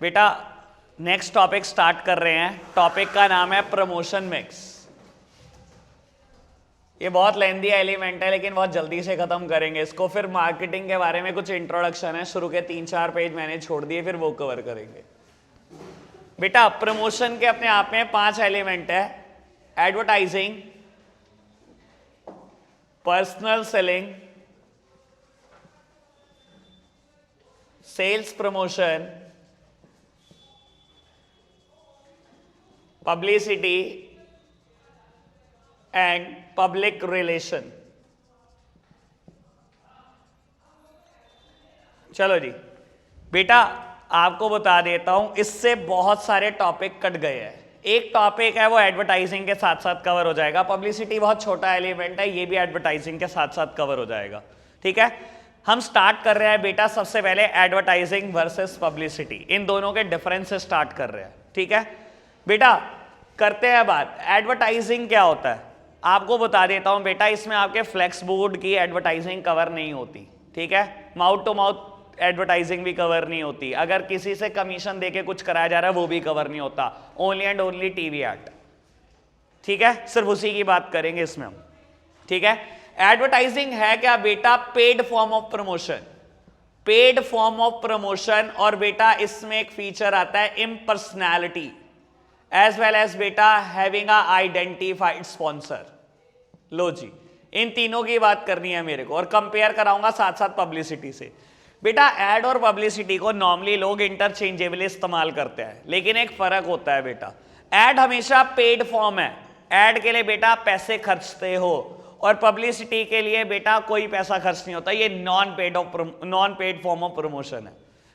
बेटा next topic start कर रहे हैं। टॉपिक का नाम है प्रमोशन मिक्स। ये बहुत लेंदी एलिमेंट है लेकिन बहुत जल्दी से खत्म करेंगे इसको। फिर मार्केटिंग के बारे में कुछ इंट्रोडक्शन है, शुरू के 3-4 पेज मैंने छोड़ दिए, फिर वो कवर करेंगे। बेटा प्रमोशन के अपने आप में 5 एलिमेंट है। Advertising, personal selling, sales promotion, publicity and public relation. चलो जी बेटा आपको बता देता हूं, इससे बहुत सारे टॉपिक कट गए हैं। एक टॉपिक है वो एडवर्टाइजिंग के साथ साथ कवर हो जाएगा। पब्लिसिटी बहुत छोटा एलिमेंट है, ये भी एडवर्टाइजिंग के साथ साथ कवर हो जाएगा। ठीक है, हम स्टार्ट कर रहे हैं बेटा सबसे पहले एडवर्टाइजिंग वर्सेस पब्लिसिटी, इन दोनों के डिफरेंस से स्टार्ट कर रहे हैं। ठीक है बेटा, करते हैं बात एडवर्टाइजिंग क्या होता है। आपको बता देता हूं बेटा, इसमें आपके फ्लेक्स बोर्ड की एडवर्टाइजिंग कवर नहीं होती। ठीक है, माउथ टू माउथ एडवर्टाइजिंग भी कवर नहीं होती। अगर किसी से कमीशन देके कुछ कराया जा रहा है वो भी कवर नहीं होता। Only and only TV ad. ठीक है, सिर्फ उसी की बात करेंगे इसमें हम। ठीक है, एडवर्टाइजिंग है क्या बेटा? Paid form of promotion. Paid form of promotion, और बेटा इसमें एक फीचर आता है इम्पर्सनैलिटी एज वेल एज बेटा हैविंग अ आइडेंटिफाइड स्पॉन्सर। लो जी, इन तीनों की बात करनी है मेरे को, और कंपेयर कराऊंगा साथ साथ पब्लिसिटी से। बेटा एड और पब्लिसिटी को नॉर्मली लोग इंटरचेंजेबली इस्तेमाल करते हैं, लेकिन एक फर्क होता है बेटा। एड हमेशा पेड फॉर्म है, एड के लिए बेटा पैसे खर्चते हो, और पब्लिसिटी के लिए बेटा कोई पैसा खर्च नहीं होता। ये non paid form of promotion है।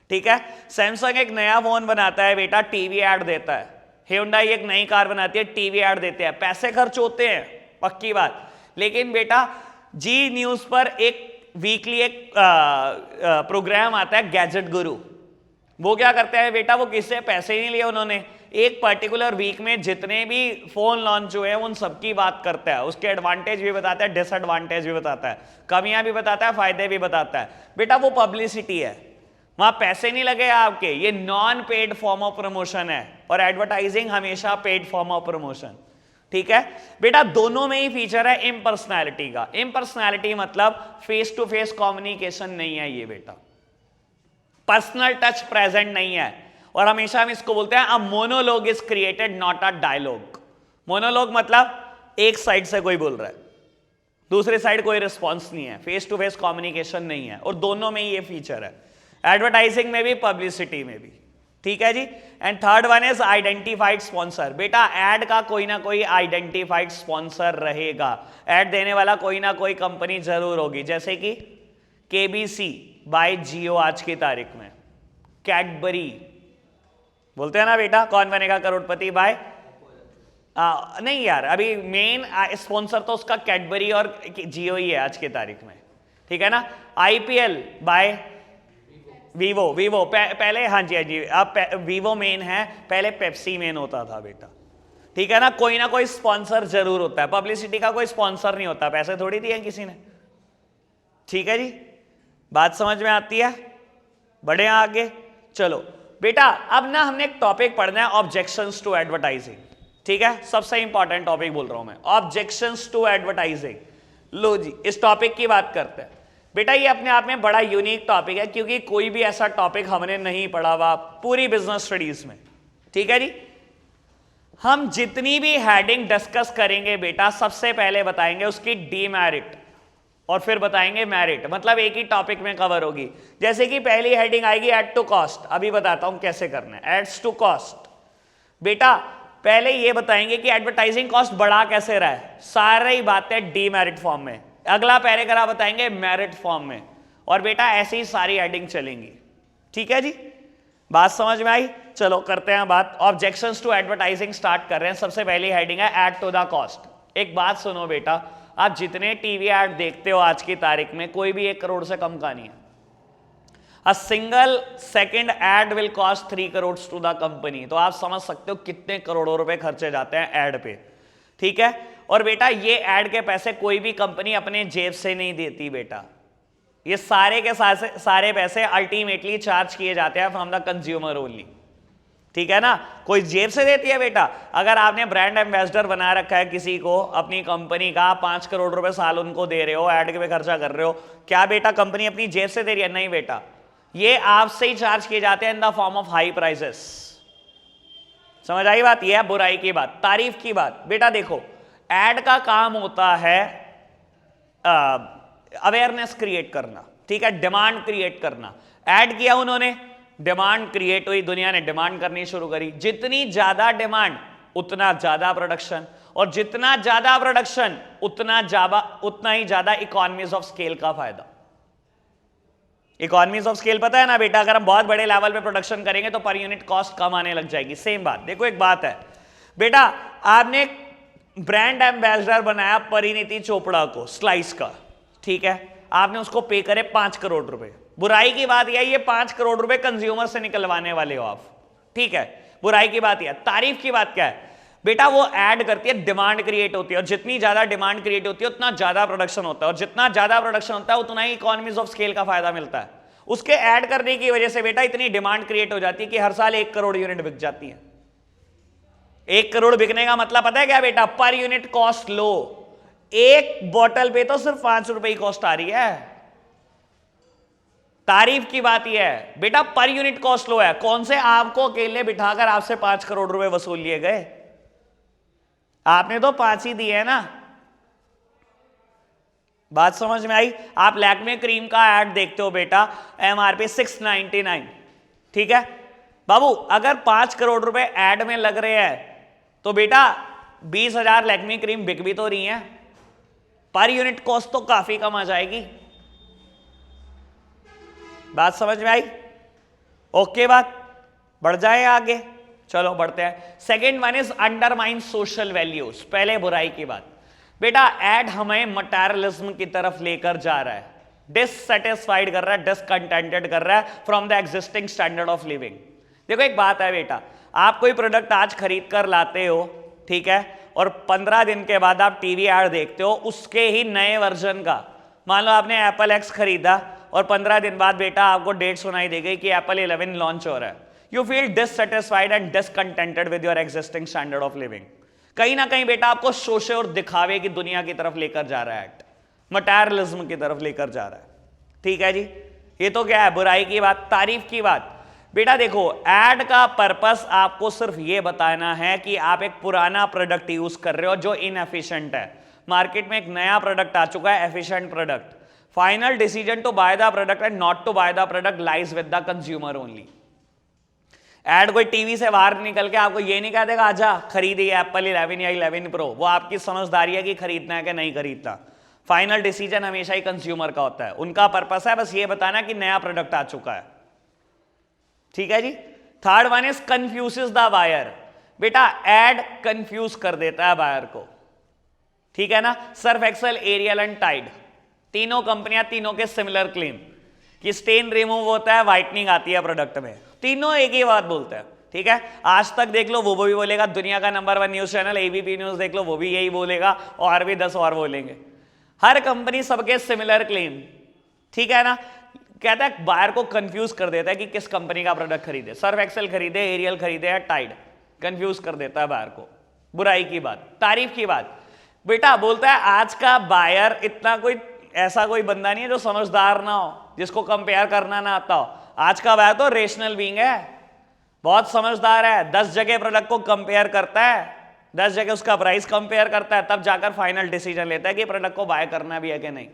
ठीक है, सैमसंग एक नया फोन बनाता है बेटा, टीवी एड देता है। Hyundai एक नई कार बनाती है, टीवी एड देते हैं, पैसे खर्च होते हैं, पक्की बात। लेकिन बेटा जी न्यूज पर एक वीकली एक प्रोग्राम आता है गैजेट गुरु। वो क्या करते हैं बेटा, वो किससे पैसे नहीं लिए उन्होंने, एक पर्टिकुलर वीक में जितने भी फोन लॉन्च हुए हैं उन सबकी बात करता है। उसके एडवांटेज भी बताता है, डिसएडवांटेज भी बताता है, कमियां भी बताता है, फायदे भी बताता है। बेटा वो पब्लिसिटी है, वहां पैसे नहीं लगे आपके। ये non paid form of promotion है, और एडवर्टाइजिंग हमेशा पेड फॉर्म ऑफ प्रमोशन। ठीक है बेटा, दोनों में ही फीचर है इम्पर्सनैलिटी का। इम्पर्सनैलिटी मतलब फेस टू फेस कम्युनिकेशन नहीं है ये बेटा, पर्सनल टच प्रेजेंट नहीं है। और हमेशा हम इसको बोलते हैं a monologue is created not a dialogue. Monologue मतलब एक साइड से कोई बोल रहा है, दूसरी साइड कोई रिस्पॉन्स नहीं है, फेस टू फेस कम्युनिकेशन नहीं है, और दोनों में ही ये फीचर है, एडवर्टाइजिंग में भी पब्लिसिटी में भी। ठीक है जी। And third one is identified sponsor. बेटा एड का कोई ना कोई आइडेंटिफाइड स्पॉन्सर रहेगा, एड देने वाला कोई ना कोई कंपनी जरूर होगी, जैसे कि केबीसी बाय जियो आज की तारीख में, कैडबरी बोलते हैं ना बेटा, कौन बनेगा करोड़पति बाय नहीं यार, अभी मेन स्पॉन्सर तो उसका कैडबरी और जियो ही है आज की तारीख में। ठीक है ना, आईपीएल बाय वीवो पहले, हाँ जी हाँ जी, अब वीवो मेन है, पहले पेप्सी मेन होता था बेटा। ठीक है ना, कोई ना कोई स्पॉन्सर जरूर होता है। पब्लिसिटी का कोई स्पॉन्सर नहीं होता, पैसे थोड़ी दिए किसी ने। ठीक है जी, बात समझ में आती है? बढ़े आगे चलो बेटा, अब ना हमने एक टॉपिक पढ़ना है, ऑब्जेक्शंस टू एडवर्टाइजिंग। ठीक है, सबसे इंपॉर्टेंट टॉपिक बोल रहा हूं मैं, ऑब्जेक्शंस टू एडवर्टाइजिंग। लो जी, इस टॉपिक की बात करते हैं बेटा। ये अपने आप में बड़ा यूनिक टॉपिक है, क्योंकि कोई भी ऐसा टॉपिक हमने नहीं पढ़ा हुआ पूरी बिजनेस स्टडीज में। ठीक है जी, हम जितनी भी हेडिंग डिस्कस करेंगे बेटा, सबसे पहले बताएंगे उसकी डीमेरिट, और फिर बताएंगे मेरिट, मतलब एक ही टॉपिक में कवर होगी। जैसे कि पहली हेडिंग आएगी एड टू कॉस्ट, अभी बताता हूं कैसे करना है। एड्स टू कॉस्ट बेटा पहले ये बताएंगे कि एडवर्टाइजिंग कॉस्ट बढ़ा कैसे रहा है, सारी बातें डीमेरिट फॉर्म में। अगला पैराग्राफ बताएंगे मेरिट फॉर्म में, और बेटा ऐसी ही सारी हेडिंग चलेंगी। ठीक है जी, बात समझ में आई? चलो करते हैं बात, ऑब्जेक्शंस टू एडवर्टाइजिंग स्टार्ट कर रहे हैं। सबसे पहली हेडिंग है एड टू द कॉस्ट। एक बात सुनो बेटा, आप जितने टीवी एड देखते हो आज की तारीख में, कोई भी 1 करोड़ से कम का नहीं है। A single second ad will cost 3 crore to the company. तो आप समझ सकते हो कितने करोड़ों रुपए खर्चे जाते हैं एड पे। ठीक है, और बेटा ये एड के पैसे कोई भी कंपनी अपने जेब से नहीं देती बेटा, ये सारे के सारे पैसे अल्टीमेटली चार्ज किए जाते हैं फ्रॉम द कंज्यूमर ओनली। ठीक है ना, कोई जेब से देती है बेटा। अगर आपने ब्रांड एम्बेसडर बना रखा है किसी को अपनी कंपनी का, 5 करोड़ रुपए साल उनको दे रहे हो, ऐड पे खर्चा कर रहे हो, क्या बेटा कंपनी अपनी जेब से दे रही है? नहीं बेटा, ये आपसे ही चार्ज किए जाते हैं in the form of high prices. समझ आई बात? यह है बुराई की बात। तारीफ की बात, बेटा देखो एड का काम होता है अवेयरनेस क्रिएट करना, ठीक है, डिमांड क्रिएट करना। ऐड किया उन्होंने, डिमांड क्रिएट हुई, दुनिया ने डिमांड करनी शुरू करी। जितनी ज्यादा डिमांड उतना ज्यादा प्रोडक्शन, और जितना ज्यादा प्रोडक्शन उतना ही ज्यादा इकोनॉमीज ऑफ स्केल का फायदा। इकोनॉमीज ऑफ स्केल पता है ना बेटा, अगर हम बहुत बड़े लेवल पे प्रोडक्शन करेंगे तो पर यूनिट कॉस्ट कम आने लग जाएगी। सेम बात देखो, एक बात है बेटा, आपने ब्रांड एम्बेसडर बनाया परिणीति चोपड़ा को स्लाइस का, ठीक है, आपने उसको पे करे 5 करोड़ रुपए। बुराई की बात यह, ये 5 करोड़ रुपए कंज्यूमर से निकलवाने वाले हो आप, ठीक है, बुराई की बात यह। तारीफ की बात क्या है बेटा, वो ऐड करती है, डिमांड क्रिएट होती है, और जितनी ज्यादा डिमांड क्रिएट होती है उतना ज्यादा प्रोडक्शन होता है, और जितना ज्यादा प्रोडक्शन होता है उतना ही इकोनॉमीज ऑफ स्केल का फायदा मिलता है। उसके ऐड करने की वजह से बेटा इतनी डिमांड क्रिएट हो जाती है कि हर साल 1 करोड़ यूनिट बिक जाती है। 1 करोड़ बिकने का मतलब पता है क्या बेटा? Per unit cost low. एक बॉटल पे तो सिर्फ 5 रुपए की कॉस्ट आ रही है। तारीफ की बात यह है बेटा, पर यूनिट कॉस्ट लो है। कौन से आपको अकेले बिठाकर आपसे 5 करोड़ रुपए वसूल लिए गए? आपने तो 5 ही दिए है ना। बात समझ में आई? आप लैक्मे क्रीम का ऐड देखते हो बेटा, MRP 699, ठीक है बाबू, अगर 5 करोड़ रुपए ऐड में लग रहे हैं तो बेटा 20,000 लैक्मे क्रीम बिक भी तो रही है, पर यूनिट कॉस्ट तो काफी कम आ जाएगी। बात समझ में आई? ओके, बात बढ़ जाए आगे, चलो बढ़ते हैं। Second one is undermine social values. पहले बुराई की बात बेटा, एड हमें मटेरियलिज्म की तरफ लेकर जा रहा है, डिससेटिस्फाइड कर रहा है, डिसकंटेंटेड कर रहा है from the existing standard of living. देखो एक बात है बेटा, आप कोई प्रोडक्ट आज खरीद कर लाते हो, ठीक है, और 15 दिन के बाद आप टीवी ऐड देखते हो उसके ही नए वर्जन का। मान लो आपने एप्पल एक्स खरीदा और 15 दिन बाद बेटा आपको डेट सुनाई दे गई कि एप्पल 11 लॉन्च हो रहा है। You feel dissatisfied and discontented with your existing standard of living. कहीं ना कहीं बेटा आपको शोशे और दिखावे की दुनिया की तरफ लेकर जा रहा है, मटेरियलिज्म की तरफ लेकर जा रहा है, ठीक है जी। ये तो क्या है? बुराई की बात। तारीफ की बात बेटा देखो, एड का पर्पस आपको सिर्फ ये बताना है कि आप एक पुराना प्रोडक्ट यूज कर रहे हो जो इनएफिशिएंट है। मार्केट में एक नया प्रोडक्ट आ चुका है, efficient product. Final decision to buy the product and not to buy the product lies with the consumer only. Ad कोई टीवी से बाहर निकल के आपको ये नहीं कह देगा आजा खरीदिए एप्पल 11 या 11 प्रो। वो आपकी समझदारी है कि खरीदना है कि नहीं खरीदना। फाइनल डिसीजन हमेशा ही कंज्यूमर का होता है। उनका पर्पस है बस ये बताना कि नया प्रोडक्ट आ चुका है, ठीक है जी। Third one is confuses the buyer. बेटा एड कंफ्यूज कर देता है बायर को, ठीक है ना। Surf Excel, Ariel and Tide, तीनों कंपनियां, तीनों के सिमिलर क्लेम कि स्टेन रिमूव होता है, व्हाइटनिंग आती है प्रोडक्ट में। तीनों एक ही बात बोलते हैं, ठीक है। आज तक देख लो वो भी बोलेगा, दुनिया का number 1 news channel ABP news देख लो वो भी यही बोलेगा, और भी 10 और बोलेंगे। हर कंपनी सबके सिमिलर क्लेम, ठीक है ना। कहता है बायर को कंफ्यूज कर देता है कि किस कंपनी का प्रोडक्ट खरीदे, सर्फ एक्सेल खरीदे, एरियल खरीदे या टाइड, कंफ्यूज कर देता है बायर को। बुराई की बात। तारीफ की बात बेटा बोलता है आज का बायर इतना कोई ऐसा कोई बंदा नहीं है जो समझदार ना हो, जिसको कंपेयर करना ना आता हो। आज का बायर तो रेशनल बीइंग है, बहुत समझदार है। 10 जगह प्रोडक्ट को कंपेयर करता है, 10 जगह उसका प्राइस कंपेयर करता है, तब जाकर फाइनल डिसीजन लेता है कि प्रोडक्ट को बाय करना भी है कि नहीं।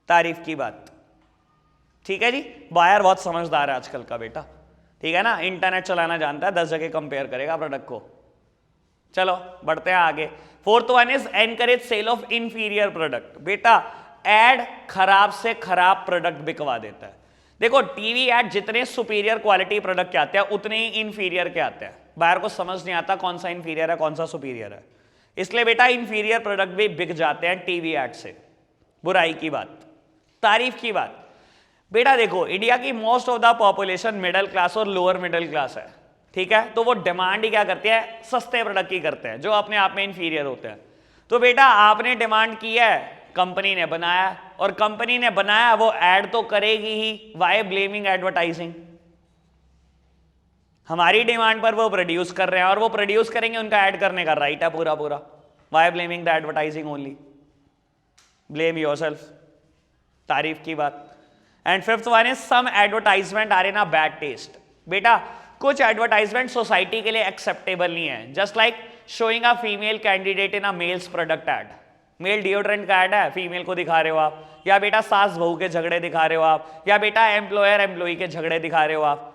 तारीफ की बात, ठीक है जी। बायर बहुत समझदार है आजकल का बेटा, ठीक है ना। इंटरनेट चलाना जानता है, 10 जगह कंपेयर करेगा प्रोडक्ट को। चलो बढ़ते हैं आगे। Fourth one is encourage sale of inferior product. बेटा एड खराब से खराब प्रोडक्ट बिकवा देता है। देखो टीवी एड जितने सुपीरियर क्वालिटी प्रोडक्ट के आते हैं उतने ही इंफीरियर के आते हैं। बायर को समझ नहीं आता कौन सा इंफीरियर है कौन सा सुपीरियर है, इसलिए बेटा इंफीरियर प्रोडक्ट भी बिक जाते हैं टीवी एड से। बुराई की बात। तारीफ की बात बेटा देखो, इंडिया की most of the population middle class और लोअर मिडिल क्लास है, ठीक है। तो वो डिमांड ही क्या करते हैं? सस्ते प्रोडक्ट की करते हैं जो अपने आप में इंफीरियर होते हैं। तो बेटा आपने डिमांड की है, कंपनी ने बनाया, और कंपनी ने बनाया वो ऐड तो करेगी ही। Why blaming advertising? हमारी डिमांड पर वो प्रोड्यूस कर रहे हैं और वो प्रोड्यूस करेंगे, उनका ऐड करने का राइट है पूरा पूरा। Why blaming the advertising only, blame yourself, तारीफ की बात। And fifth one is some advertisement are in a bad taste. बेटा कुछ एडवर्टाइजमेंट सोसाइटी के लिए एक्सेप्टेबल नहीं है, just like showing a female candidate in a males product ad. Male deodorant का ऐड है, फीमेल को दिखा रहे हो आप, या बेटा सास बहू के झगड़े दिखा रहे हो आप, या बेटा एम्प्लॉयर एम्प्लॉई के झगड़े दिखा रहे हो आप।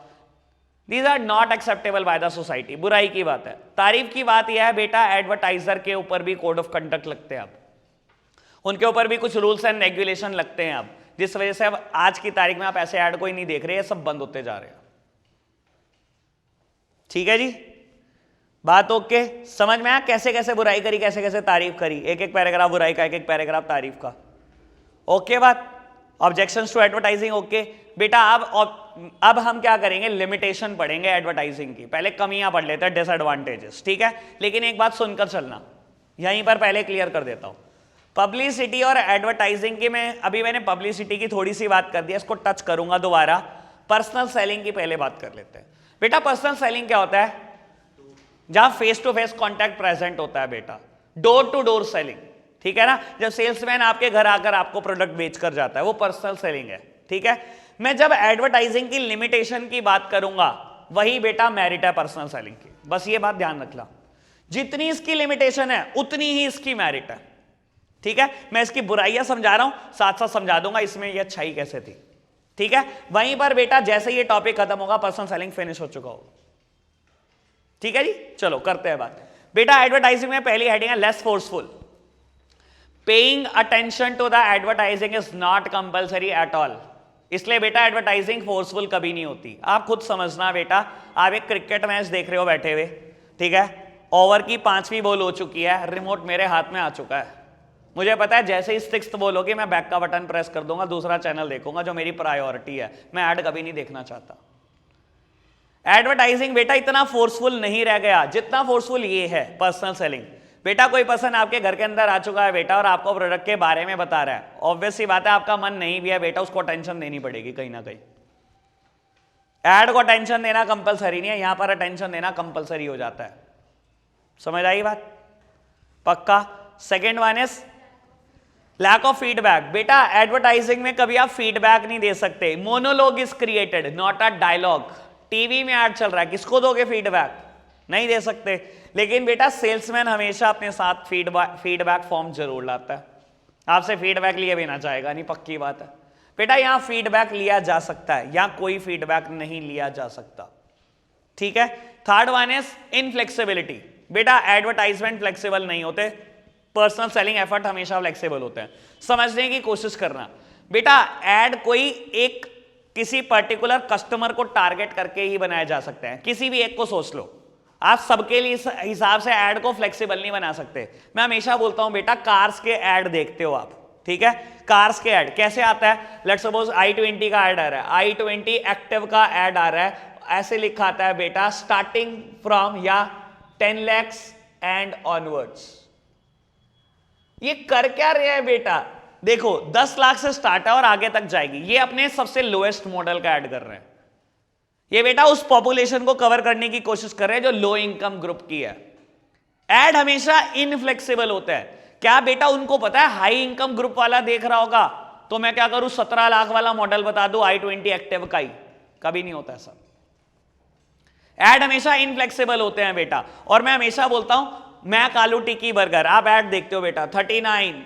These are not acceptable by the society. बुराई की बात है। तारीफ की बात यह है बेटा, एडवर्टाइजर के ऊपर भी कोड ऑफ कंडक्ट लगते हैं अब, उनके ऊपर भी कुछ रूल्स एंड रेगुलेशन लगते हैं अब, जिस वजह से अब आज की तारीख में आप ऐसे ऐड कोई नहीं देख रहे, सब बंद होते जा रहे हैं। ठीक है जी, बात ओके, समझ में आया कैसे कैसे बुराई करी, कैसे कैसे तारीफ करी, एक एक पैराग्राफ बुराई का, एक एक पैराग्राफ तारीफ का। ओके बात, ऑब्जेक्शंस टू एडवर्टाइजिंग ओके। बेटा अब हम क्या करेंगे, लिमिटेशन पढ़ेंगे एडवर्टाइजिंग की। पहले कमियां पढ़ लेते हैं, डिसएडवांटेजेस, ठीक है। लेकिन एक बात सुनकर चलना, यहीं पर पहले क्लियर कर देता हूं। पब्लिसिटी और एडवर्टाइजिंग की मैंने पब्लिसिटी की थोड़ी सी बात कर दी, इसको टच करूंगा दोबारा। पर्सनल सेलिंग की पहले बात कर लेते हैं। बेटा पर्सनल सेलिंग क्या होता है, जहां face to face contact present होता है बेटा, डोर टू डोर सेलिंग, ठीक है ना। जब सेल्समैन आपके घर आकर आपको प्रोडक्ट बेच कर जाता है, वो पर्सनल सेलिंग है, ठीक है। मैं जब एडवर्टाइजिंग की लिमिटेशन की बात करूंगा, वही बेटा मेरिट है पर्सनल सेलिंग की। बस ये बात ध्यान रखना, जितनी इसकी लिमिटेशन है उतनी ही इसकी मेरिट है, ठीक है। मैं इसकी बुराइयां समझा रहा हूं, साथ साथ समझा दूंगा इसमें ये अच्छाई कैसे थी, ठीक है। वहीं पर बेटा जैसे ये टॉपिक खत्म होगा, पर्सनल सेलिंग फिनिश हो चुका होगा, ठीक है जी। चलो करते हैं बात। बेटा एडवर्टाइजिंग में पहली हेडिंग है less forceful. Paying attention to the advertising is not compulsory at all. इसलिए बेटा एडवर्टाइजिंग फोर्सफुल कभी नहीं होती। आप खुद समझना बेटा, आप एक क्रिकेट मैच देख रहे हो बैठे हुए, ठीक है। ओवर की 5वीं बॉल हो चुकी है, रिमोट मेरे हाथ में आ चुका है, मुझे पता है जैसे ही 6th बॉल होगी मैं बैक का बटन प्रेस कर दूंगा, दूसरा चैनल देखूंगा जो मेरी प्रायोरिटी है, मैं ऐड कभी नहीं देखना चाहता। एडवर्टाइजिंग बेटा इतना फोर्सफुल नहीं रह गया जितना फोर्सफुल ये है पर्सनल सेलिंग। बेटा कोई पर्सन आपके घर के अंदर आ चुका है बेटा और आपको प्रोडक्ट के बारे में बता रहा है, ऑब्वियस सी बात है आपका मन नहीं भी है बेटा, उसको अटेंशन देनी पड़ेगी कहीं ना कहीं। ऐड को अटेंशन देना कंपलसरी नहीं है, यहां पर अटेंशन देना कंपलसरी हो जाता है। समझ आई बात, पक्का। Second one is lack of feedback. बेटा एडवर्टाइजिंग में कभी आप फीडबैक नहीं दे सकते, monologue is created not a dialogue. TV में ऐड चल रहा है, किसको दोगे फीडबैक, नहीं दे सकते। लेकिन बेटा सेल्समैन हमेशा अपने साथ फीडबैक फॉर्म जरूर लाता है, आपसे फीडबैक लिए बिना चाहेगा नहीं, पक्की बात है। बेटा यहां फीडबैक लिया जा सकता है, यहां कोई फीडबैक नहीं लिया जा सकता, ठीक है। Third one is inflexibility. बेटा एडवर्टाइजमेंट फ्लेक्सिबल नहीं होते, पर्सनल सेलिंग एफर्ट हमेशा फ्लेक्सिबल होते हैं। समझने की कोशिश करना बेटा, एड कोई एक किसी पर्टिकुलर कस्टमर को टारगेट करके ही बनाया जा सकता है, किसी भी एक को सोच लो, आप सबके लिए इस हिसाब से ऐड को फ्लेक्सिबल नहीं बना सकते। मैं हमेशा बोलता हूं बेटा, कार्स के ऐड देखते हो आप, ठीक है। कार्स के ऐड कैसे आता है, लेट्स सपोज i20 का ऐड आ रहा है, i20 एक्टिव का ऐड आ रहा है, ऐसे लिखा आता है बेटा स्टार्टिंग फ्रॉम या 10 lakhs एंड ऑनवर्ड्स। ये कर क्या रहे हैं बेटा, देखो 10 लाख से स्टार्ट है और आगे तक जाएगी, ये अपने सबसे लोएस्ट मॉडल का ऐड कर रहे हैं। ये बेटा उस पॉपुलेशन को कवर करने की कोशिश कर रहे हैं जो लो इनकम ग्रुप की है। ऐड हमेशा इनफ्लेक्सिबल होता है। क्या बेटा उनको पता है हाई इनकम ग्रुप वाला देख रहा होगा तो मैं क्या करूं 17 लाख वाला मॉडल बता दूं i20 एक्टिव का ही, कभी नहीं होता ऐसा। ऐड हमेशा इनफ्लेक्सिबल होते हैं बेटा। और मैं हमेशा बोलता हूं मैक आलू टिक्की बर्गर, आप ऐड देखते हो बेटा 39,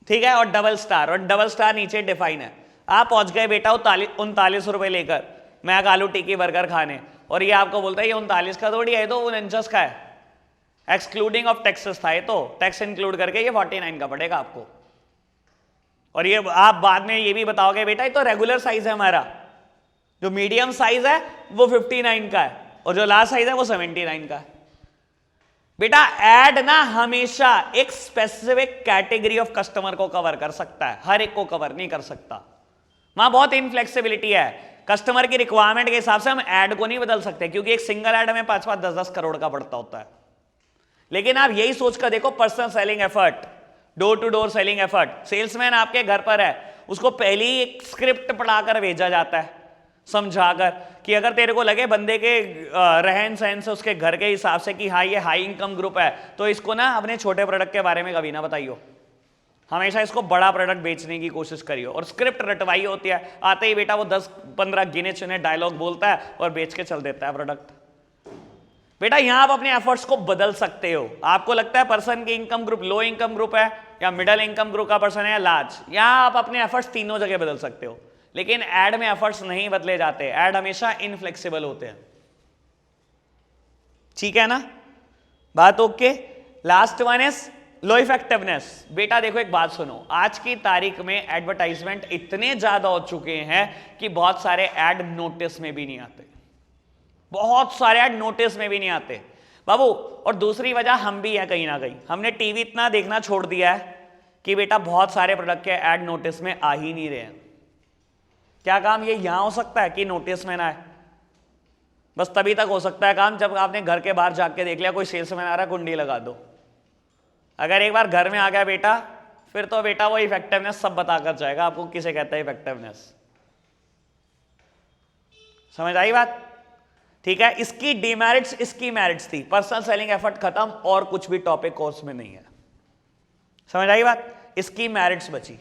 ठीक है, और डबल स्टार, और डबल स्टार नीचे डिफाइन है। आप पहुंच गए बेटा 39 रुपए लेकर मैक आलू टिक्की बर्गर खाने, और ये आपको बोलता है ये 39 का थोड़ी है, तो 49 का है, एक्सक्लूडिंग ऑफ टैक्सेस था, ये तो टैक्स इंक्लूड करके ये 49 का पड़ेगा आपको। और ये आप बाद में ये भी बताओगे बेटा ये तो रेगुलर साइज है हमारा, जो मीडियम साइज है वो 59 का है और जो लार्ज साइज है वो 79 का है। बेटा ऐड ना हमेशा एक स्पेसिफिक कैटेगरी ऑफ कस्टमर को कवर कर सकता है, हर एक को कवर नहीं कर सकता। वहां बहुत इनफ्लेक्सिबिलिटी है, कस्टमर की रिक्वायरमेंट के हिसाब से हम ऐड को नहीं बदल सकते, क्योंकि एक सिंगल ऐड हमें 5-5, 10-10 करोड़ का पड़ता होता है। लेकिन आप यही सोचकर देखो personal selling effort, door to door selling effort, salesman आपके घर पर है, उसको पहले ही एक स्क्रिप्ट पढ़ाकर भेजा जाता है, समझाकर कि अगर तेरे को लगे बंदे के रहन सहन से, उसके घर के हिसाब से कि हाँ ये हाई इनकम ग्रुप है, तो इसको ना अपने छोटे प्रोडक्ट के बारे में कभी ना बताइयो, हमेशा इसको बड़ा प्रोडक्ट बेचने की कोशिश करियो। और स्क्रिप्ट रटवाई होती है, आते ही बेटा वो 10-15 गिने चुने डायलॉग बोलता है और बेच के चल देता है प्रोडक्ट। बेटा यहां आप अपने एफर्ट्स को बदल सकते हो। आपको लगता है पर्सन की income group low income group है या मिडिल इनकम ग्रुप का पर्सन है या लार्ज, यहां आप अपने एफर्ट्स तीनों जगह बदल सकते हो। लेकिन एड में एफर्ट्स नहीं बदले जाते, एड हमेशा इनफ्लेक्सिबल होते हैं। ठीक है ना, बात okay. Last one is low effectiveness. बेटा देखो एक बात सुनो, आज की तारीख में एडवर्टाइजमेंट इतने ज्यादा हो चुके हैं कि बहुत सारे एड नोटिस में भी नहीं आते, बहुत सारे ऐड नोटिस में भी नहीं आते बाबू। और दूसरी वजह हम भी है, कहीं ना कहीं हमने टीवी इतना देखना छोड़ दिया है कि बेटा बहुत सारे प्रोडक्ट के ऐड नोटिस में आ ही नहीं रहे हैं। क्या काम ये यहां हो सकता है कि नोटिस में ना है? बस तभी तक हो सकता है काम जब आपने घर के बाहर जाके देख लिया कोई सेल्समैन आ रहा है, कुंडी लगा दो। अगर एक बार घर में आ गया बेटा, फिर तो बेटा वो इफेक्टिवनेस सब बताकर जाएगा आपको किसे कहता है इफेक्टिवनेस। समझ आई बात? ठीक है, इसकी डीमेरिट्स इसकी मेरिट्स थी, पर्सनल सेलिंग एफर्ट खत्म और कुछ भी टॉपिक कोर्स में नहीं है। समझ आई बात? इसकी मेरिट्स बची।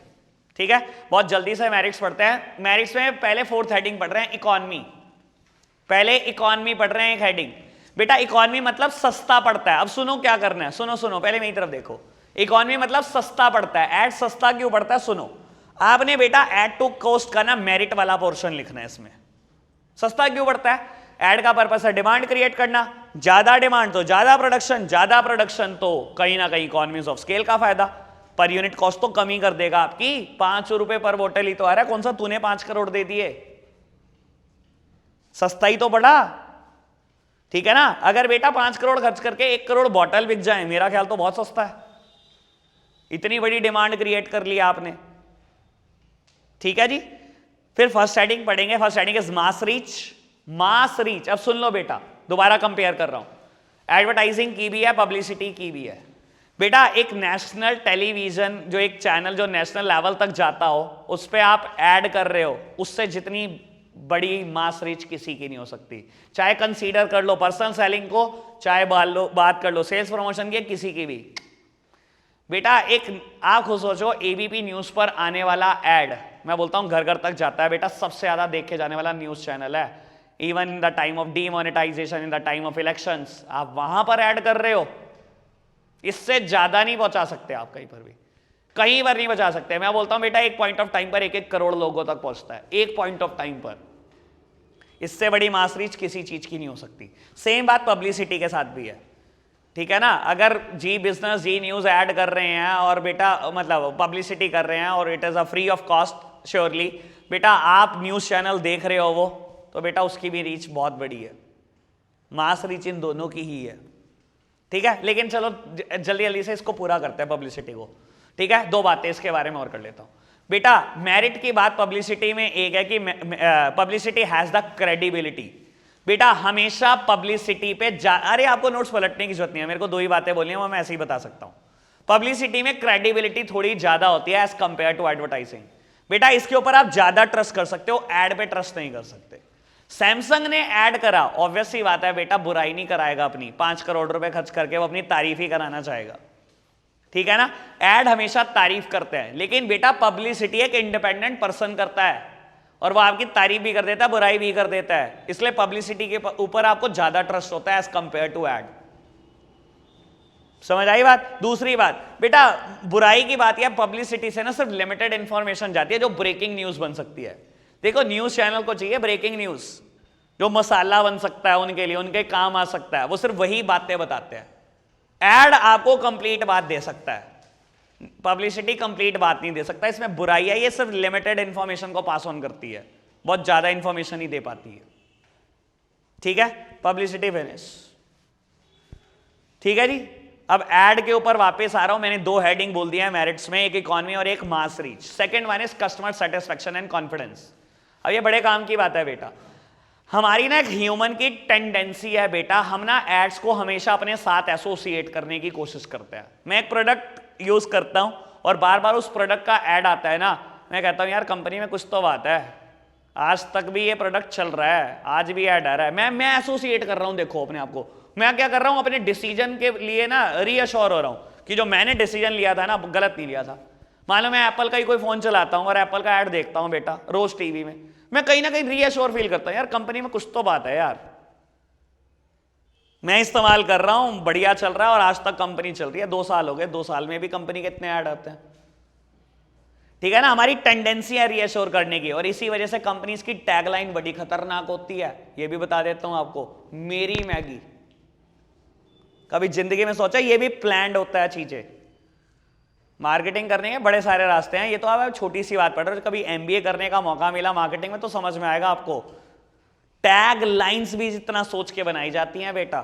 ठीक है, बहुत जल्दी से मेरिट्स पढ़ते हैं। मेरिट्स में पहले 4th हेडिंग पढ़ रहे हैं, इकोनॉमी। पहले इकोनॉमी पढ़ रहे हैं, एक हेडिंग। बेटा इकोनॉमी मतलब सस्ता पड़ता है। अब सुनो क्या करना है, सुनो सुनो पहले मेरी तरफ देखो। इकोनॉमी मतलब सस्ता पड़ता है। ऐड सस्ता क्यों पड़ता है? सुनो, आपने बेटा ऐड टू कॉस्ट का ना मेरिट वाला पोर्शन लिखना है इसमें। सस्ता क्यों पड़ता है? ऐड का पर्पस है डिमांड क्रिएट करना, ज्यादा डिमांड तो ज्यादा प्रोडक्शन, ज्यादा प्रोडक्शन तो कहीं ना कहीं इकोनॉमीज ऑफ स्केल का फायदा, पर यूनिट कॉस्ट तो कम ही कर देगा आपकी। 5 रुपए पर बोतल ही तो आ रहा है, कौन सा तूने 5 करोड़ दे दिए? सस्ता ही तो पड़ा। ठीक है ना, अगर बेटा 5 करोड़ खर्च करके 1 करोड़ बॉटल बिक जाए, मेरा ख्याल तो बहुत सस्ता है। इतनी बड़ी डिमांड क्रिएट कर लिया आपने। ठीक है जी, फिर फर्स्ट हेडिंग पढ़ेंगे। First heading is mass reach. Mass reach, अब सुन लो बेटा, दोबारा कंपेयर कर रहा हूं, एडवर्टाइजिंग की भी है, पब्लिसिटी की भी है। बेटा एक नेशनल टेलीविजन, जो एक चैनल जो नेशनल लेवल तक जाता हो, उस पर आप ऐड कर रहे हो, उससे जितनी बड़ी मास रीच किसी की नहीं हो सकती। चाहे कंसीडर कर लो पर्सनल सेलिंग को, चाहे बात कर लो सेल्स प्रमोशन की, किसी की भी। बेटा एक आप खुद सोचो, एबीपी न्यूज पर आने वाला ऐड, मैं बोलता हूं घर घर तक जाता है बेटा, सबसे ज्यादा देखे जाने वाला न्यूज चैनल है। Even in the time of demonetisation, in the time of elections, आप वहां पर ऐड कर रहे हो। इससे ज्यादा नहीं पहुंचा सकते आप, कहीं पर भी कहीं पर नहीं पहुंचा सकते। मैं बोलता हूं बेटा एक पॉइंट ऑफ टाइम पर 1-1 करोड़ लोगों तक पहुंचता है, एक पॉइंट ऑफ टाइम पर। इससे बड़ी मास रीच किसी चीज की नहीं हो सकती। सेम बात पब्लिसिटी के साथ भी है। ठीक है ना, अगर जी बिजनेस, जी न्यूज ऐड कर रहे हैं और बेटा मतलब पब्लिसिटी कर रहे हैं और it is a free of cost, surely बेटा आप न्यूज चैनल देख रहे हो वो, तो बेटा उसकी भी रीच बहुत बड़ी है। मास रीच इन दोनों की ही है। ठीक है, लेकिन चलो जल्दी जल्दी से इसको पूरा करते हैं पब्लिसिटी को। ठीक है, 2 बातें इसके बारे में और कर लेता हूं। बेटा मेरिट की बात पब्लिसिटी में एक है कि पब्लिसिटी हैज द क्रेडिबिलिटी। बेटा हमेशा पब्लिसिटी पे अरे आपको नोट्स पलटने की जरूरत नहीं है, मेरे को 2 ही बातें बोलनी है, वो मैं ऐसे ही बता सकता हूं। पब्लिसिटी में क्रेडिबिलिटी थोड़ी ज्यादा होती है एज कंपेयर टू एडवर्टाइजिंग। बेटा इसके ऊपर आप ज्यादा ट्रस्ट कर सकते हो, एड पे ट्रस्ट नहीं कर सकते। सैमसंग ने ऐड करा, ऑब्वियस सी बात है बेटा बुराई नहीं कराएगा अपनी, 5 करोड़ रुपए खर्च करके वो अपनी तारीफ ही कराना चाहेगा। ठीक है ना, ऐड हमेशा तारीफ करते हैं, लेकिन बेटा पब्लिसिटी एक इंडिपेंडेंट पर्सन करता है और वो आपकी तारीफ भी कर देता है, बुराई भी कर देता है। इसलिए पब्लिसिटी के ऊपर आपको ज्यादा ट्रस्ट होता है एज कंपेयर टू ऐड। समझ आई बात? दूसरी बात बेटा, बुराई की बात है, पब्लिसिटी से ना सिर्फ लिमिटेड इंफॉर्मेशन जाती है जो ब्रेकिंग न्यूज बन सकती है। देखो न्यूज चैनल को चाहिए ब्रेकिंग न्यूज, जो मसाला बन सकता है उनके लिए, उनके काम आ सकता है, वो सिर्फ वही बातें बताते हैं। ऐड आपको कंप्लीट बात दे सकता है, पब्लिसिटी कंप्लीट बात नहीं दे सकता। इसमें बुराई है, ये सिर्फ लिमिटेड इंफॉर्मेशन को पास ऑन करती है, बहुत ज्यादा इंफॉर्मेशन ही दे पाती है। ठीक है, पब्लिसिटी फिनिश। ठीक है जी, अब ऐड के ऊपर वापस आ रहा हूं। मैंने 2 हेडिंग बोल दिया है मेरिट्स में, एक इकोनॉमी और एक mass reach. Second one is customer satisfaction and confidence. अब ये बड़े काम की बात है बेटा, हमारी ना एक ह्यूमन की टेंडेंसी है बेटा, हम ना एड्स को हमेशा अपने साथ एसोसिएट करने की कोशिश करते हैं। मैं एक प्रोडक्ट यूज करता हूं और बार बार उस प्रोडक्ट का ऐड आता है ना, मैं कहता हूं यार कंपनी में कुछ तो बात है, आज तक भी ये प्रोडक्ट चल रहा है, आज भी ऐड आ रहा है। मैं एसोसिएट कर रहा हूं, देखो अपने आप को, मैं क्या कर रहा हूं, अपने डिसीजन के लिए ना रीअश्योर हो रहा हूं कि जो मैंने डिसीजन लिया था ना गलत नहीं लिया था। मान लो मैं एप्पल का ही कोई फोन चलाता हूं और एप्पल का ऐड देखता हूं बेटा रोज टीवी में, मैं कहीं ना कहीं रीअश्योर फील करता हूं, यार कंपनी में कुछ तो बात है यार, मैं इस्तेमाल कर रहा हूं, बढ़िया चल रहा है और आज तक कंपनी चल रही है। 2 साल हो गए, 2 साल में भी कंपनी के इतने ऐड आते हैं, ठीक है ना। हमारी टेंडेंसी है रीअश्योर करने की, और इसी वजह से कंपनीज की टैगलाइन बड़ी खतरनाक होती है। ये भी बता देता हूं आपको, मेरी मैगी। कभी जिंदगी में सोचा ये भी प्लान्ड होता है चीजें? मार्केटिंग करने के बड़े सारे रास्ते हैं, ये तो आप छोटी सी बात पढ़ रहे हो। कभी एमबीए करने का मौका मिला मार्केटिंग में तो समझ में आएगा आपको। टैग लाइंस भी जितना सोच के बनाई जाती हैं बेटा,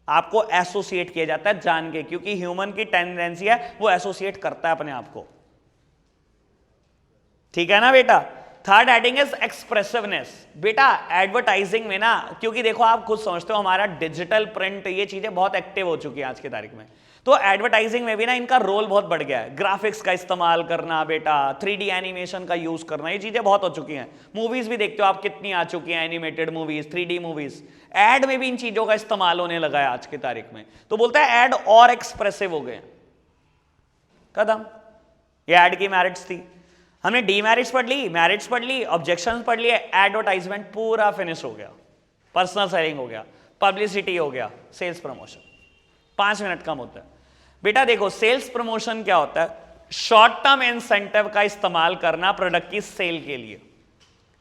आपको एसोसिएट किया जाता है जान के, क्योंकि ह्यूमन की टेंडेंसी है वो एसोसिएट करता है अपने आप को, ठीक है ना बेटा। Third heading is expressiveness. बेटा एडवर्टाइजिंग में ना, क्योंकि देखो आप खुद समझते हो हमारा डिजिटल प्रिंट ये चीजें बहुत एक्टिव हो चुकी है आज की तारीख में, तो एडवर्टाइजिंग में भी ना इनका रोल बहुत बढ़ गया है। ग्राफिक्स का इस्तेमाल करना बेटा, 3D एनिमेशन का यूज करना, ये चीजें बहुत हो चुकी हैं। मूवीज भी देखते हो आप कितनी आ चुकी हैं, animated movies, 3D movies. Add में भी इन चीजों का इस्तेमाल होने लगा है आज की तारीख में, तो बोलता है एड और एक्सप्रेसिव हो गए। कदम ये एड की मेरिट्स थी। हमने डीमेरिट्स पढ़ ली, मेरिट्स पढ़ ली, ऑब्जेक्शंस पढ़ लिए, एडवर्टाइजमेंट पूरा फिनिश हो गया। पर्सनल सेलिंग हो गया, पब्लिसिटी हो गया, सेल्स प्रमोशन। 5 मिनट कम होता है बेटा। देखो सेल्स प्रमोशन क्या होता है, शॉर्ट टर्म इंसेंटिव का इस्तेमाल करना प्रोडक्ट की सेल के लिए।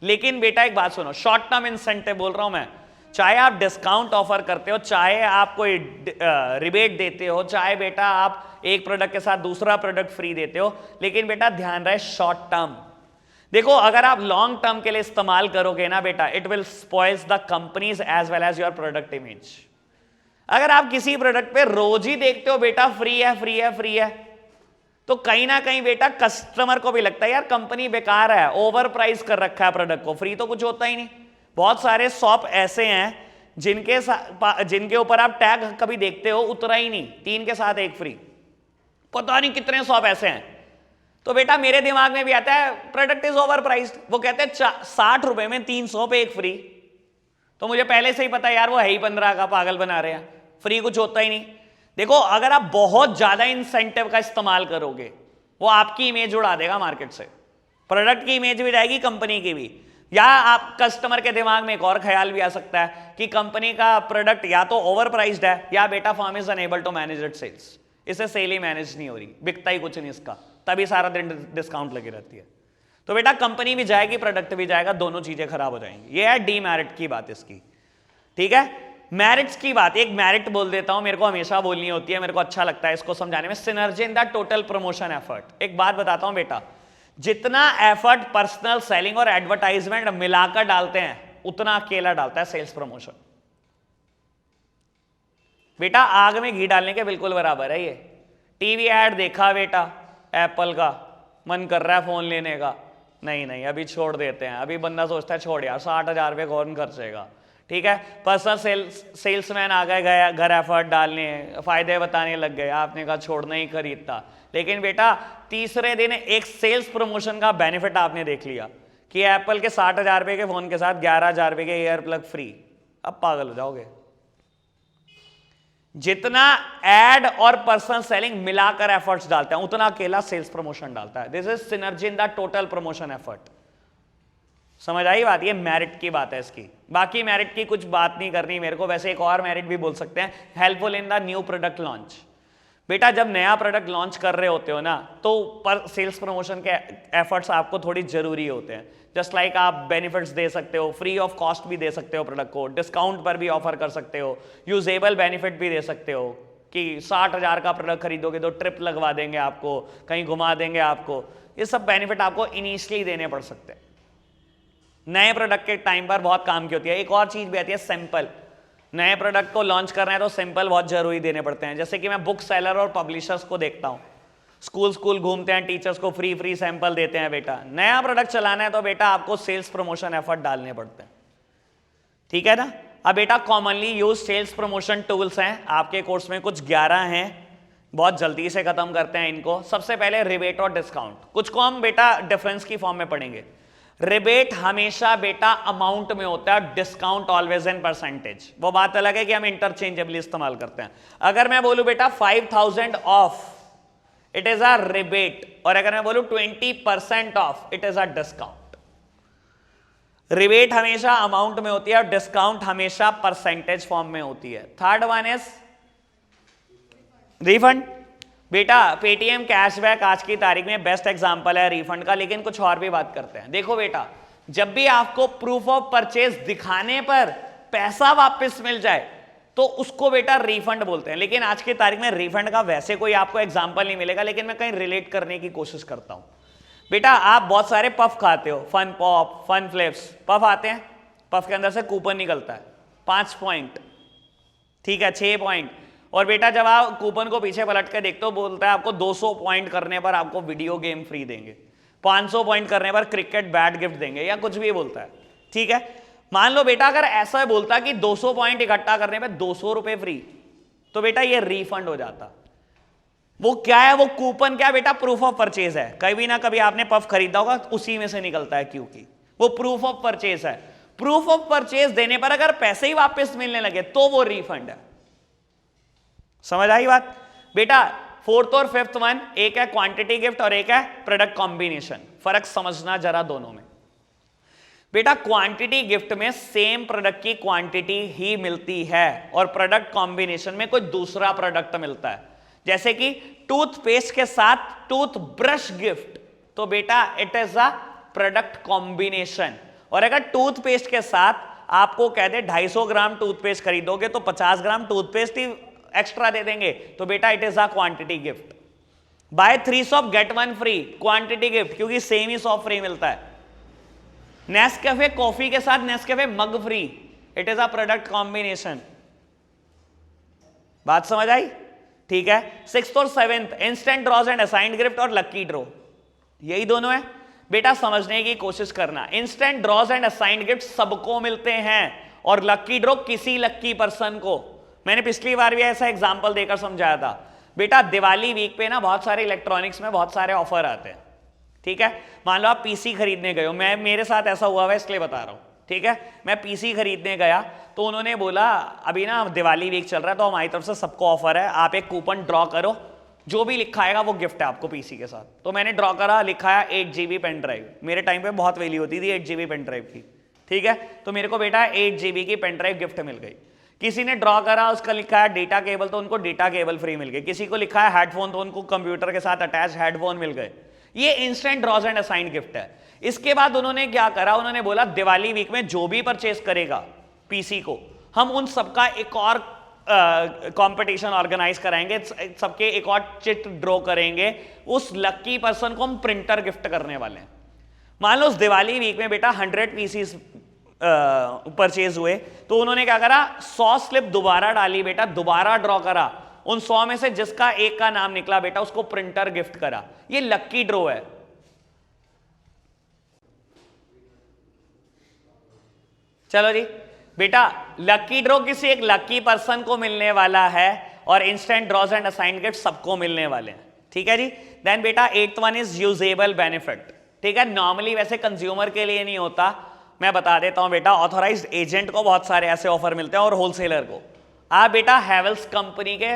लेकिन बेटा एक बात सुनो, शॉर्ट टर्म इंसेंटिव बोल रहा हूं मैं, चाहे आप डिस्काउंट ऑफर करते हो, चाहे आप कोई रिबेट देते हो, चाहे बेटा आप एक प्रोडक्ट के साथ दूसरा प्रोडक्ट फ्री देते हो, लेकिन बेटा ध्यान रहे शॉर्ट टर्म। देखो अगर आप लॉन्ग टर्म के लिए इस्तेमाल करोगे ना बेटा, it will spoils the companies as well as your product image. अगर आप किसी प्रोडक्ट पे रोज ही देखते हो बेटा फ्री है फ्री है फ्री है, तो कहीं ना कहीं बेटा कस्टमर को भी लगता है यार कंपनी बेकार है, ओवर प्राइस कर रखा है प्रोडक्ट को, फ्री तो कुछ होता ही नहीं। बहुत सारे शॉप ऐसे हैं जिनके ऊपर आप टैग कभी देखते हो उतरा ही नहीं, 3 के साथ 1 फ्री, पता नहीं कितने शॉप ऐसे हैं। तो बेटा मेरे दिमाग में भी आता है प्रोडक्ट इज ओवर प्राइस्ड, वो कहते हैं 60 रुपए में 300 पे 1 फ्री, तो मुझे पहले से ही पता है यार वो है ही 15 का, पागल बना रहे हैं, फ्री कुछ होता ही नहीं। देखो अगर आप बहुत ज्यादा इंसेंटिव का इस्तेमाल करोगे, वो आपकी इमेज उड़ा देगा मार्केट से, प्रोडक्ट की इमेज भी जाएगी, कंपनी की भी। या आप कस्टमर के दिमाग में एक और ख्याल भी आ सकता है कि कंपनी का प्रोडक्ट या तो ओवर प्राइस्ड है, या बेटा firm is unable to manage it sales, इसे सेल ही मैनेज नहीं हो रही, बिकता ही कुछ नहीं इसका, तभी सारा दिन डिस्काउंट लगी रहती है। तो बेटा कंपनी भी जाएगी, प्रोडक्ट भी जाएगा, दोनों चीजें खराब हो जाएंगी। ये है डीमेरिट की बात इसकी, ठीक है। मेरिट्स की बात, एक मेरिट बोल देता हूं, मेरे को हमेशा बोलनी होती है, मेरे को अच्छा लगता है इसको समझाने में, synergy in the total promotion effort. एक बात बताता हूं बेटा, जितना एफर्ट पर्सनल सेलिंग और एडवर्टाइजमेंट मिलाकर डालते हैं, उतना अकेला डालता है सेल्स प्रमोशन। बेटा आग में घी डालने के बिल्कुल बराबर है ये। टीवी ऐड देखा बेटा एप्पल का, मन कर रहा है फोन लेने का, नहीं अभी छोड़ देते हैं, अभी बंदा सोचता है छोड़ यार 60,000 रुपये कौन खर्चेगा, ठीक है। पर्सनल सेल्समैन आ गए घर एफर्ट डालने, फायदे बताने लग गए, आपने कहा छोड़ना ही खरीदता। लेकिन बेटा तीसरे दिन एक सेल्स प्रमोशन का बेनिफिट आपने देख लिया कि एप्पल के 60,000 रुपये के फोन के साथ 11,000 रुपये के ईयर प्लग फ्री, अब पागल हो जाओगे। जितना एड और पर्सनल सेलिंग मिलाकर एफर्ट्स डालते हैं, उतना अकेला सेल्स प्रमोशन डालता है। This is synergy in the total promotion effort. समझ आई बात? ये मेरिट की बात है इसकी। बाकी मेरिट की कुछ बात नहीं करनी मेरे को। वैसे एक और मेरिट भी बोल सकते हैं, helpful in the new product launch. बेटा जब नया प्रोडक्ट लॉन्च कर रहे होते हो ना, तो पर सेल्स प्रमोशन के एफर्ट्स आपको थोड़ी जरूरी होते हैं। जस्ट लाइक आप बेनिफिट्स दे सकते हो, फ्री ऑफ कॉस्ट भी दे सकते हो प्रोडक्ट को, डिस्काउंट पर भी ऑफर कर सकते हो, यूजेबल बेनिफिट भी दे सकते हो कि 60,000 का प्रोडक्ट खरीदोगे तो ट्रिप लगवा देंगे आपको, कहीं घुमा देंगे आपको। ये सब बेनिफिट आपको इनिशियली देने पड़ सकते हैं। नए प्रोडक्ट के टाइम पर बहुत काम की होती है। एक और चीज भी आती है सैंपल। नए प्रोडक्ट को लॉन्च करना है तो सैंपल बहुत जरूरी देने पड़ते हैं। जैसे कि मैं बुक सेलर और पब्लिशर्स को देखता हूं, स्कूल घूमते हैं, टीचर्स को फ्री सैंपल देते हैं। बेटा नया प्रोडक्ट चलाना है तो बेटा आपको सेल्स प्रमोशन एफर्ट डालने पड़ते हैं, ठीक है ना। अब बेटा commonly use sales promotion tools हैं आपके कोर्स में, कुछ 11 हैं, बहुत जल्दी से खत्म करते हैं इनको। सबसे पहले रिबेट और डिस्काउंट, कुछ को हम बेटा डिफरेंस की फॉर्म में पढ़ेंगे। रिबेट हमेशा बेटा अमाउंट में होता है, डिस्काउंट ऑलवेज इन परसेंटेज। वो बात अलग है कि हम इंटरचेंजेबली इस्तेमाल करते हैं। अगर मैं बोलूं बेटा 5000 of, it is a rebate, और अगर मैं बोलूं 20% of, it is a discount. Rebate हमेशा अमाउंट में होती है और डिस्काउंट हमेशा परसेंटेज फॉर्म में होती है। Third one is refund. बेटा पेटीएम कैशबैक आज की तारीख में बेस्ट एग्जांपल है रिफंड का, लेकिन कुछ और भी बात करते हैं। देखो बेटा, जब भी आपको प्रूफ ऑफ परचेज दिखाने पर पैसा वापस मिल जाए तो उसको बेटा रिफंड बोलते हैं। लेकिन आज की तारीख में रिफंड का वैसे कोई आपको एग्जांपल नहीं मिलेगा, लेकिन मैं कहीं रिलेट करने की कोशिश करता हूं। बेटा आप बहुत सारे पफ खाते हो, fun pop, fun flips, puff आते हैं, पफ के अंदर से कूपन निकलता है 5 पॉइंट, ठीक है 6 पॉइंट, और बेटा जब आप कूपन को पीछे पलट के देखते हो बोलता है आपको 200 पॉइंट करने पर आपको वीडियो गेम फ्री देंगे, 500 पॉइंट करने पर क्रिकेट बैट गिफ्ट देंगे, या कुछ भी बोलता है। ठीक है, मान लो बेटा अगर ऐसा बोलता कि 200 पॉइंट इकट्ठा करने पर 200 रुपए फ्री, तो बेटा ये रिफंड हो जाता। वो क्या है, वो कूपन क्या बेटा, प्रूफ ऑफ परचेज है। कभी ना कभी आपने पफ खरीदा होगा, उसी में से निकलता है, क्योंकि वो प्रूफ ऑफ परचेज है। प्रूफ ऑफ परचेज देने पर अगर पैसे ही वापस मिलने लगे तो वो रिफंड है। समझ आई बात बेटा? फोर्थ और फिफ्थ वन, एक है क्वांटिटी गिफ्ट और एक है प्रोडक्ट कॉम्बिनेशन। फर्क समझना जरा दोनों में। बेटा क्वांटिटी गिफ्ट में सेम प्रोडक्ट की क्वांटिटी ही मिलती है और प्रोडक्ट कॉम्बिनेशन में कोई दूसरा प्रोडक्ट मिलता है। जैसे कि टूथपेस्ट के साथ टूथ ब्रश गिफ्ट, तो बेटा it is a product combination. और अगर टूथपेस्ट के साथ आपको कह दे 250 ग्राम टूथपेस्ट खरीदोगे तो 50 ग्राम टूथपेस्ट ही एक्स्ट्रा दे देंगे, तो बेटा it is a quantity gift. Buy 3 soap get 1 free, quantity gift, क्योंकि सेम ही सॉप फ्री मिलता है। नेस्कैफे कॉफी के साथ Nescafe mug free, it is a product combination. बात समझ आई? ठीक है। सिक्स्थ और seventh, instant draws and assigned gift और लकी ड्रॉ, यही दोनों है। बेटा समझने की कोशिश करना, instant draws and assigned gift सबको मिलते हैं और लकी ड्रॉ किसी लकी पर्सन को। मैंने पिछली बार भी ऐसा एग्जांपल देकर समझाया था। बेटा दिवाली वीक पे ना बहुत सारे इलेक्ट्रॉनिक्स में बहुत सारे ऑफर आते हैं। ठीक है, मान लो आप पीसी खरीदने गए हो, मेरे साथ ऐसा हुआ है इसलिए बता रहा हूं। ठीक है, मैं पीसी खरीदने गया तो उन्होंने बोला अभी ना दिवाली वीक चल रहा है तो हमारी तरफ से सबको ऑफर है, आप एक कूपन ड्रॉ करो, जो भी लिखा आएगा वो गिफ्ट है आपको पीसी के साथ। तो मैंने ड्रॉ करा, लिखा है 8 GB पेन ड्राइव। मेरे टाइम पे बहुत वैल्यू होती थी 8 GB पेन ड्राइव की। ठीक है, तो मेरे को बेटा 8 GB की पेन ड्राइव गिफ्ट मिल गई। किसी ने ड्रॉ करा, उसका लिखा है डेटा केबल, तो उनको डेटा केबल फ्री मिल गई। किसी को लिखा है हेडफोन, तो उनको कंप्यूटर के साथ अटैच हेडफोन मिल गए। ये instant draws and assigned gift है। इसके बाद उन्होंने क्या करा, उन्होंने बोला दिवाली वीक में जो भी परचेस करेगा पीसी को, हम उन सबका एक और कंपटीशन ऑर्गेनाइज कराएंगे, सबके एक और चिट ड्रॉ करेंगे, उस लकी पर्सन को हम प्रिंटर गिफ्ट करने वाले हैं। मान लो उस दिवाली वीक में बेटा 100 पीसीस परचेज हुए, तो उन्होंने क्या करा, 100 स्लिप दोबारा डाली बेटा, दोबारा ड्रॉ करा, उन 100 में से जिसका एक का नाम निकला बेटा उसको प्रिंटर गिफ्ट करा। ये लकी ड्रॉ है। चलो जी बेटा, लकी ड्रॉ किसी एक लकी पर्सन को मिलने वाला है और instant draws and assigned gift सबको मिलने वाले हैं। ठीक है जी। देन बेटा 8th one is usable benefit. ठीक है, नॉर्मली वैसे कंज्यूमर के लिए नहीं होता, मैं बता देता हूं बेटा। ऑथराइज्ड एजेंट को बहुत सारे ऐसे ऑफर मिलते हैं और होलसेलर को। आप बेटा हैवेल्स कंपनी के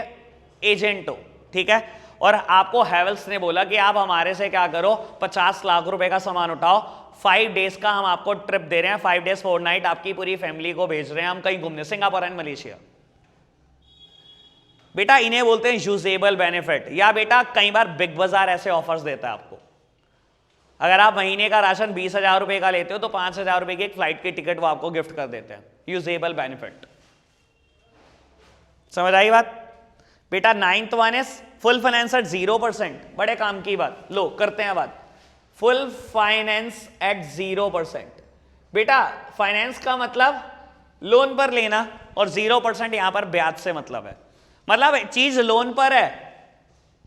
एजेंट हो, ठीक है, और आपको हैवेल्स ने बोला कि आप हमारे से क्या करो, 50 लाख रुपए का सामान उठाओ, 5 डेज का हम आपको ट्रिप दे रहे हैं, 5 डेज 4 नाइट आपकी पूरी फैमिली को भेज रहे हैं हम कहीं घूमने, सिंगापुर एंड मलेशिया। बेटा इन्हें बोलते हैं यूजेबल बेनिफिट। या बेटा कई बार बिग बाजार ऐसे ऑफर्स देता है आपको। अगर आप महीने का राशन 20,000 रुपए का लेते हो तो 5,000 रुपए की एक फ्लाइट की टिकट वो आपको गिफ्ट कर देते हैं। Usable benefit. समझ आई बात? बेटा 9th one is full finance at 0%। बड़े काम की बात, लो करते हैं बात। Full finance at 0%। बेटा फाइनेंस का मतलब लोन पर लेना और 0% यहां पर ब्याज से मतलब है। मतलब चीज लोन पर है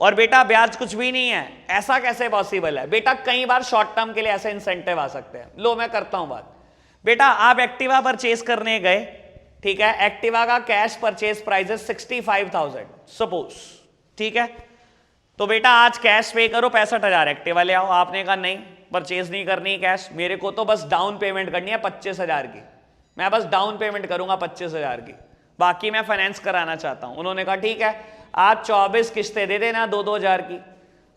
और बेटा ब्याज कुछ भी नहीं है, ऐसा कैसे पॉसिबल है? बेटा कई बार शॉर्ट टर्म के लिए ऐसे इंसेंटिव आ सकते हैं। लो मैं करता हूं बात। बेटा आप एक्टिवा परचेज करने गए, ठीक है, एक्टिवा का कैश परचेज प्राइस है 65,000 सपोज। ठीक है, तो बेटा आज कैश पे करो 65,000, एक्टिवा ले आओ। आपने कहा नहीं, परचेज नहीं करनी कैश, मेरे को तो बस डाउन पेमेंट करनी है 25,000 की, मैं बस डाउन पेमेंट करूंगा 25,000 की, बाकी मैं फाइनेंस कराना चाहता हूं। उन्होंने कहा ठीक है आप 24 किस्तें दे देना 2-2 हज़ार की।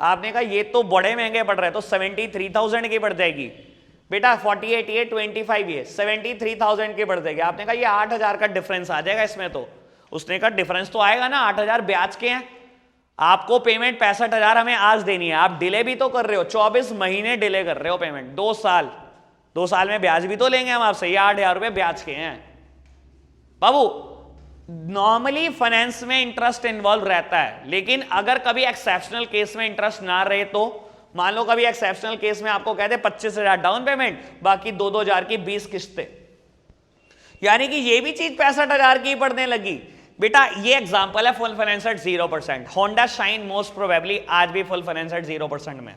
आपने कहा ये तो बड़े महंगे पड़ रहे हैं, तो 73,000 की पड़ जाएगी बेटा, 48 ये 25 ये 73,000 की पड़ जाएगी। आपने कहा ये 8,000 का डिफरेंस आ जाएगा इसमें, तो उसने कहा डिफरेंस तो आएगा ना, 8,000 ब्याज के हैं, आपको पेमेंट 65,000 हमें आज देनी है, आप डिले भी तो कर रहे हो, 24 महीने डिले कर रहे हो पेमेंट, 2 साल, 2 साल में ब्याज भी तो लेंगे हम आपसे, ये 8,000 रुपए ब्याज के हैं। बाबू नॉर्मली फाइनेंस में इंटरेस्ट इन्वॉल्व रहता है, लेकिन अगर कभी एक्सेप्शनल केस में इंटरेस्ट ना रहे, तो मान लो कभी एक्सेप्शनल केस में आपको कहते 25,000 डाउन पेमेंट, बाकी 2-2 हज़ार की 20 किस्तें, यानी कि ये भी चीज 65,000 की पड़ने लगी। बेटा ये एग्जांपल है full finance at 0%। Honda Shine most probably आज भी फुल फाइनेंस एट 0% में,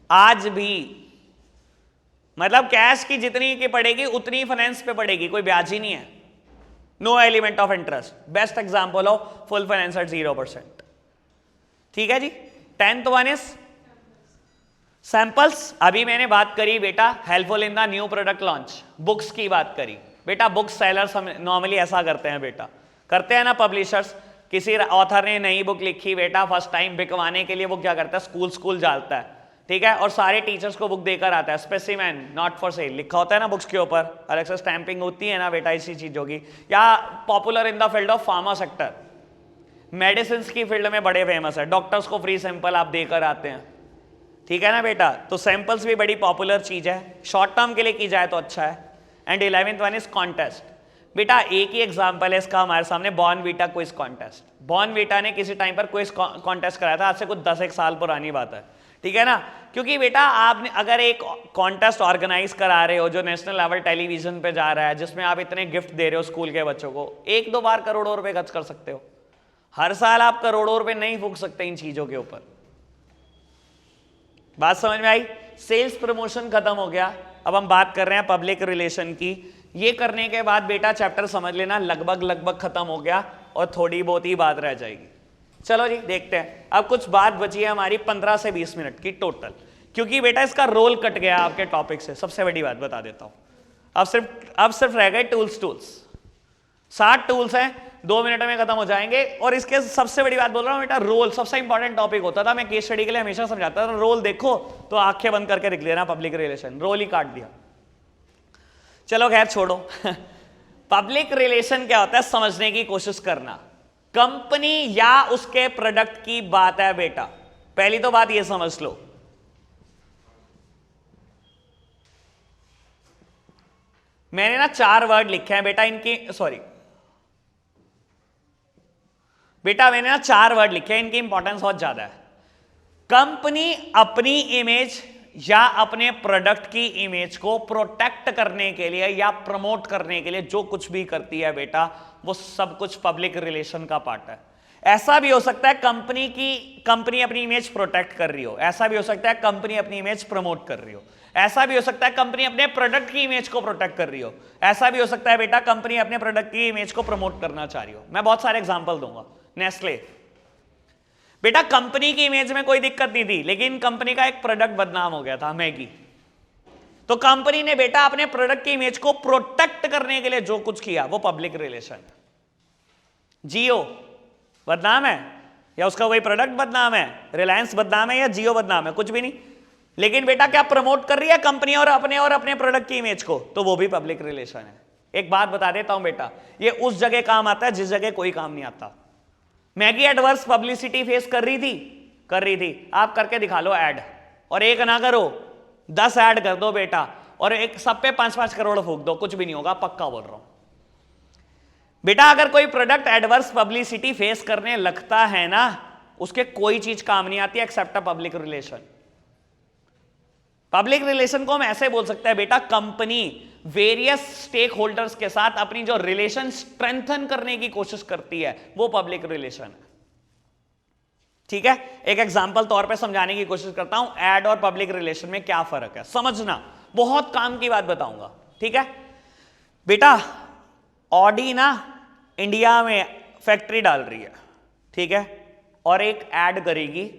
आज भी, मतलब कैश की जितनी की पड़ेगी उतनी फाइनेंस पे पड़ेगी, कोई ब्याज ही नहीं है, no element of interest. Best example of full finance at 0%। ठीक है जी। 10th one is samples. अभी मैंने बात करी बेटा helpful in the new product launch, books की बात करी बेटा। बुक सेलर्स नॉर्मली ऐसा करते हैं बेटा, करते हैं ना पब्लिशर्स, किसी ऑथर ने नई बुक लिखी बेटा, फर्स्ट टाइम बिकवाने के लिए वो क्या करता है, स्कूल डालता है, ठीक है, और सारे टीचर्स को बुक देकर आता है, स्पेसिमेन नॉट फॉर सेल लिखा होता है ना बुक्स के ऊपर, अलग से स्टैंपिंग होती है ना बेटा इसी चीजों की। या popular in the field of pharma sector, medicine की फील्ड में बड़े फेमस है, डॉक्टर्स को फ्री सैंपल आप देकर आते हैं, ठीक है ना बेटा। तो सैंपल्स भी बड़ी पॉपुलर चीज है, शॉर्ट टर्म के लिए की जाए तो अच्छा है। And 11th one is contest. बेटा एक ही एग्जांपल है इसका हमारे सामने, बॉर्नवीटा क्विज कॉन्टेस्ट। बॉर्नवीटा ने किसी टाइम पर क्विज कॉन्टेस्ट कराया था, आज से कुछ 10-1 साल पुरानी बात है, ठीक है ना। क्योंकि बेटा आपने अगर एक कॉन्टेस्ट ऑर्गेनाइज करा रहे हो जो नेशनल लेवल टेलीविजन पे जा रहा है, जिसमें आप इतने गिफ्ट दे रहे हो स्कूल के बच्चों को, 1-2 बार करोड़ों रुपए खर्च कर सकते हो, हर साल आप करोड़ों रुपए नहीं फूंक सकते इन चीजों के ऊपर। बात समझ में आई। सेल्स प्रमोशन खत्म हो गया, अब हम बात कर रहे हैं पब्लिक रिलेशन की। ये करने के बाद बेटा चैप्टर समझ लेना लगभग खत्म हो गया और थोड़ी बहुत ही बात रह जाएगी। चलो जी देखते हैं। अब कुछ बात बची है हमारी 15 से 20 मिनट की टोटल, क्योंकि बेटा इसका रोल कट गया आपके टॉपिक से। सबसे बड़ी बात बता देता हूं, अब सिर्फ रह गए टूल्स। 60 टूल्स हैं, 2 मिनट में खत्म हो जाएंगे। और इसके सबसे बड़ी बात बोल रहा हूं बेटा, रोल सबसे इंपॉर्टेंट टॉपिक होता था, मैं केस स्टडी के लिए हमेशा समझाता था, रोल देखो तो आंखें बंद करके लिख लेना पब्लिक रिलेशन, रोल ही काट दिया। चलो खैर छोड़ो पब्लिक रिलेशन क्या होता है समझने की कोशिश करना। कंपनी या उसके प्रोडक्ट की बात है बेटा, पहली तो बात ये समझ लो। मैंने ना 4 वर्ड लिखे हैं बेटा इनकी, मैंने ना 4 वर्ड लिखे हैं, इनकी इंपॉर्टेंस बहुत ज्यादा है। कंपनी अपनी इमेज या अपने प्रोडक्ट की इमेज को प्रोटेक्ट करने के लिए या प्रमोट करने के लिए जो कुछ भी करती है बेटा, वो सब कुछ पब्लिक रिलेशन का पार्ट है। ऐसा भी हो सकता है कंपनी अपनी इमेज प्रोटेक्ट कर रही हो, ऐसा भी हो सकता है कंपनी अपनी इमेज प्रमोट कर रही हो, ऐसा भी हो सकता है कंपनी अपने प्रोडक्ट की इमेज को प्रोटेक्ट कर रही हो, ऐसा भी हो सकता है बेटा कंपनी अपने प्रोडक्ट की इमेज को प्रमोट करना चाह रही हो। मैं बहुत सारे एग्जांपल दूंगा। नेस्ले बेटा कंपनी की इमेज में कोई दिक्कत नहीं थी, लेकिन कंपनी का एक प्रोडक्ट बदनाम हो गया था, मैगी। तो कंपनी ने बेटा अपने प्रोडक्ट की इमेज को प्रोटेक्ट करने के लिए जो कुछ किया वो पब्लिक रिलेशन है। जियो बदनाम है या उसका वही प्रोडक्ट बदनाम है, रिलायंस बदनाम है या जियो बदनाम है, कुछ भी नहीं, लेकिन बेटा क्या प्रमोट कर रही है कंपनी और अपने प्रोडक्ट की इमेज को, तो वो भी पब्लिक रिलेशन है। एक बात बता देता हूं बेटा, ये उस जगह काम आता है जिस जगह कोई काम नहीं आता। मैगी एडवर्स पब्लिसिटी फेस कर रही थी, आप करके दिखा लो ऐड, और एक ना करो 10 ऐड कर दो बेटा, और एक सब पे 5-5 करोड़ फूंक दो, कुछ भी नहीं होगा, पक्का बोल रहा हूं बेटा। अगर कोई प्रोडक्ट एडवर्स पब्लिसिटी फेस करने लगता है ना, उसके कोई चीज काम नहीं आती except a public relation. Public relation को हम ऐसे बोल सकते हैं बेटा, कंपनी वेरियस स्टेक होल्डर्स के साथ अपनी जो रिलेशन स्ट्रेंथन करने की कोशिश करती है, वो पब्लिक रिलेशन है। ठीक है, एक एग्जांपल तौर पे समझाने की कोशिश करता हूं, एड और पब्लिक रिलेशन में क्या फर्क है, समझना, बहुत काम की बात बताऊंगा। ठीक है बेटा, ऑडी ना इंडिया में फैक्ट्री डाल रही है, ठीक है, और एक ऐड करेगी,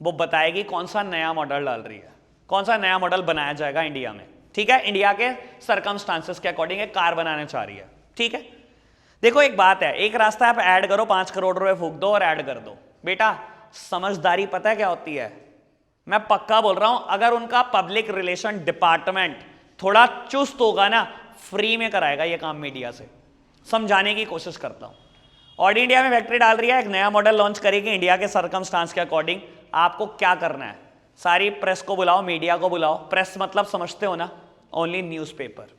वो बताएगी कौन सा नया मॉडल डाल रही है। कौन सा नया मॉडल बनाया जाएगा इंडिया में, ठीक है, इंडिया के सरकमस्टांसेस के अकॉर्डिंग एक कार बनाने चाह रही है, ठीक है। देखो एक बात है, एक रास्ता आप ऐड करो, 5 करोड़ रुपए फूंक दो और ऐड कर दो। बेटा समझदारी पता है क्या होती है, मैं पक्का बोल रहा हूं, अगर उनका पब्लिक रिलेशन डिपार्टमेंट थोड़ा चुस्त होगा ना, फ्री में कराएगा ये काम मीडिया से। समझाने की कोशिश करता हूं। ऑडी इंडिया में फैक्ट्री डाल रही है, एक नया मॉडल लॉन्च करेगी इंडिया के सरकमस्टांस के अकॉर्डिंग। आपको क्या करना है, सारी प्रेस को बुलाओ, मीडिया को बुलाओ। प्रेस मतलब समझते हो ना, ओनली न्यूज़पेपर।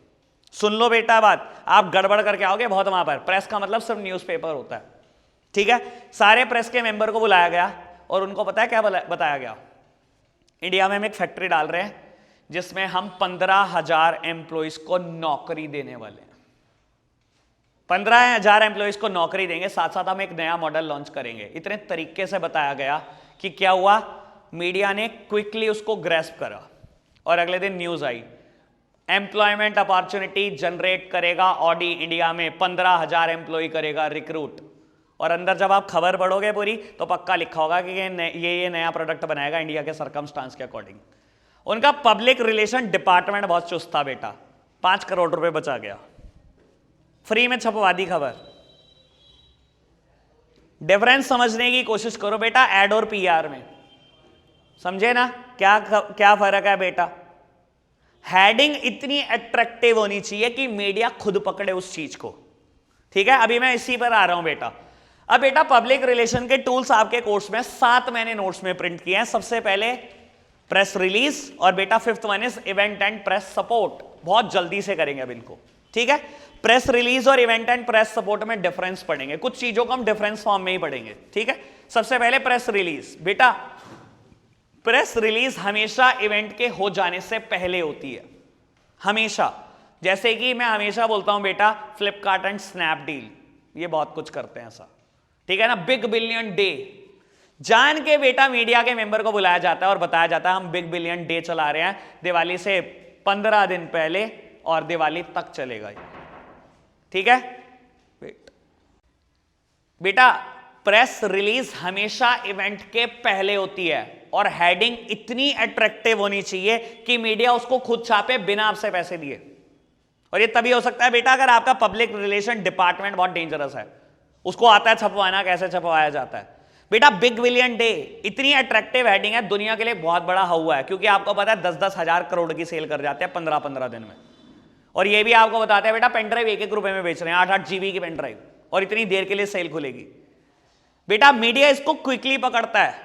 सुन लो बेटा बात, आप गड़बड़ करके आओगे बहुत वहां पर। प्रेस का मतलब सिर्फ न्यूज़पेपर होता है, ठीक है। सारे प्रेस के मेंबर को बुलाया गया और उनको पता है क्या बताया गया, इंडिया में हम एक फैक्ट्री डाल रहे हैं जिसमें हम 15,000 एम्प्लॉइज को नौकरी देने वाले हैं। 15,000 एम्प्लॉइज को नौकरी देंगे, साथ साथ हम एक नया मॉडल लॉन्च करेंगे। इतने तरीके से बताया गया कि क्या हुआ, मीडिया ने क्विकली उसको ग्रैस्प करा और अगले दिन न्यूज आई, एम्प्लॉयमेंट अपॉर्चुनिटी जनरेट करेगा ऑडी इंडिया में, 15,000 एम्प्लॉय करेगा रिक्रूट। और अंदर जब आप खबर पढ़ोगे पूरी तो पक्का लिखा होगा कि ये नया प्रोडक्ट बनाएगा इंडिया के सरकमस्टांस के अकॉर्डिंग। उनका पब्लिक रिलेशन डिपार्टमेंट बहुत चुस्त था बेटा, 5 करोड़ रुपए बचा गया, फ्री में छपवा दी खबर। डिफरेंस समझने की कोशिश करो बेटा एड और पीआर में, समझे ना क्या फर्क है बेटा। हेडिंग इतनी अट्रैक्टिव होनी चाहिए कि मीडिया खुद पकड़े उस चीज को, ठीक है। अभी मैं इसी पर आ रहा हूं बेटा। अब बेटा पब्लिक रिलेशन के टूल्स आपके कोर्स में 7 मैंने नोट्स में प्रिंट किए हैं। सबसे पहले प्रेस रिलीज और बेटा 5th one is event and press support. बहुत जल्दी से करेंगे अब इनको, ठीक है। प्रेस रिलीज और इवेंट एंड प्रेस सपोर्ट में डिफरेंस पढ़ेंगे, कुछ चीजों को हम डिफरेंस फॉर्म में ही पढ़ेंगे, ठीक है। सबसे पहले प्रेस रिलीज। बेटा प्रेस रिलीज हमेशा इवेंट के हो जाने से पहले होती है, हमेशा। जैसे कि मैं हमेशा बोलता हूं बेटा फ्लिपकार्ट एंड स्नैपडील ये बहुत कुछ करते हैं ऐसा, ठीक है ना। बिग बिलियन डे जान के बेटा मीडिया के मेंबर को बुलाया जाता है और बताया जाता है हम बिग बिलियन डे चला रहे हैं, दिवाली से 15 दिन पहले और दिवाली तक चलेगा ये, ठीक है। बेटा प्रेस रिलीज हमेशा इवेंट के पहले होती है और हेडिंग इतनी अट्रैक्टिव होनी चाहिए कि मीडिया उसको खुद छापे बिना आपसे पैसे दिए। और ये तभी हो सकता है बेटा अगर आपका पब्लिक रिलेशन डिपार्टमेंट बहुत डेंजरस है, उसको आता है छपवाना, कैसे छपवाया जाता है। बेटा बिग बिलियन डे इतनी अट्रैक्टिव हेडिंग है, दुनिया के लिए बहुत बड़ा हुआ है, क्योंकि आपको पता है 10-10 हजार करोड़ की सेल कर जाते हैं 15-15 दिन में। और ये भी आपको बताते हैं बेटा पेन ड्राइव 1-1 रुपए में बेच रहे हैं, 8-8 GB की पेन ड्राइव, और इतनी देर के लिए सेल खुलेगी। बेटा मीडिया इसको क्विकली पकड़ता है,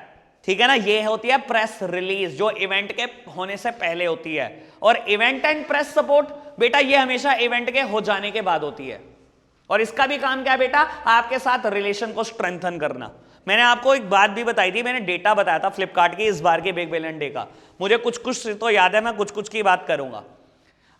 ठीक है ना। ये होती है प्रेस रिलीज जो इवेंट के होने से पहले होती है। और इवेंट एंड प्रेस सपोर्ट बेटा ये हमेशा इवेंट के हो जाने के बाद होती है। और इसका भी काम क्या है बेटा, आपके साथ रिलेशन को स्ट्रेंथन करना। मैंने आपको एक बात भी बताई थी, मैंने डेटा बताया था फ्लिपकार्ट की इस बार के बिग बिलियन डे का। मुझे कुछ कुछ तो याद है, मैं कुछ कुछ की बात करूंगा।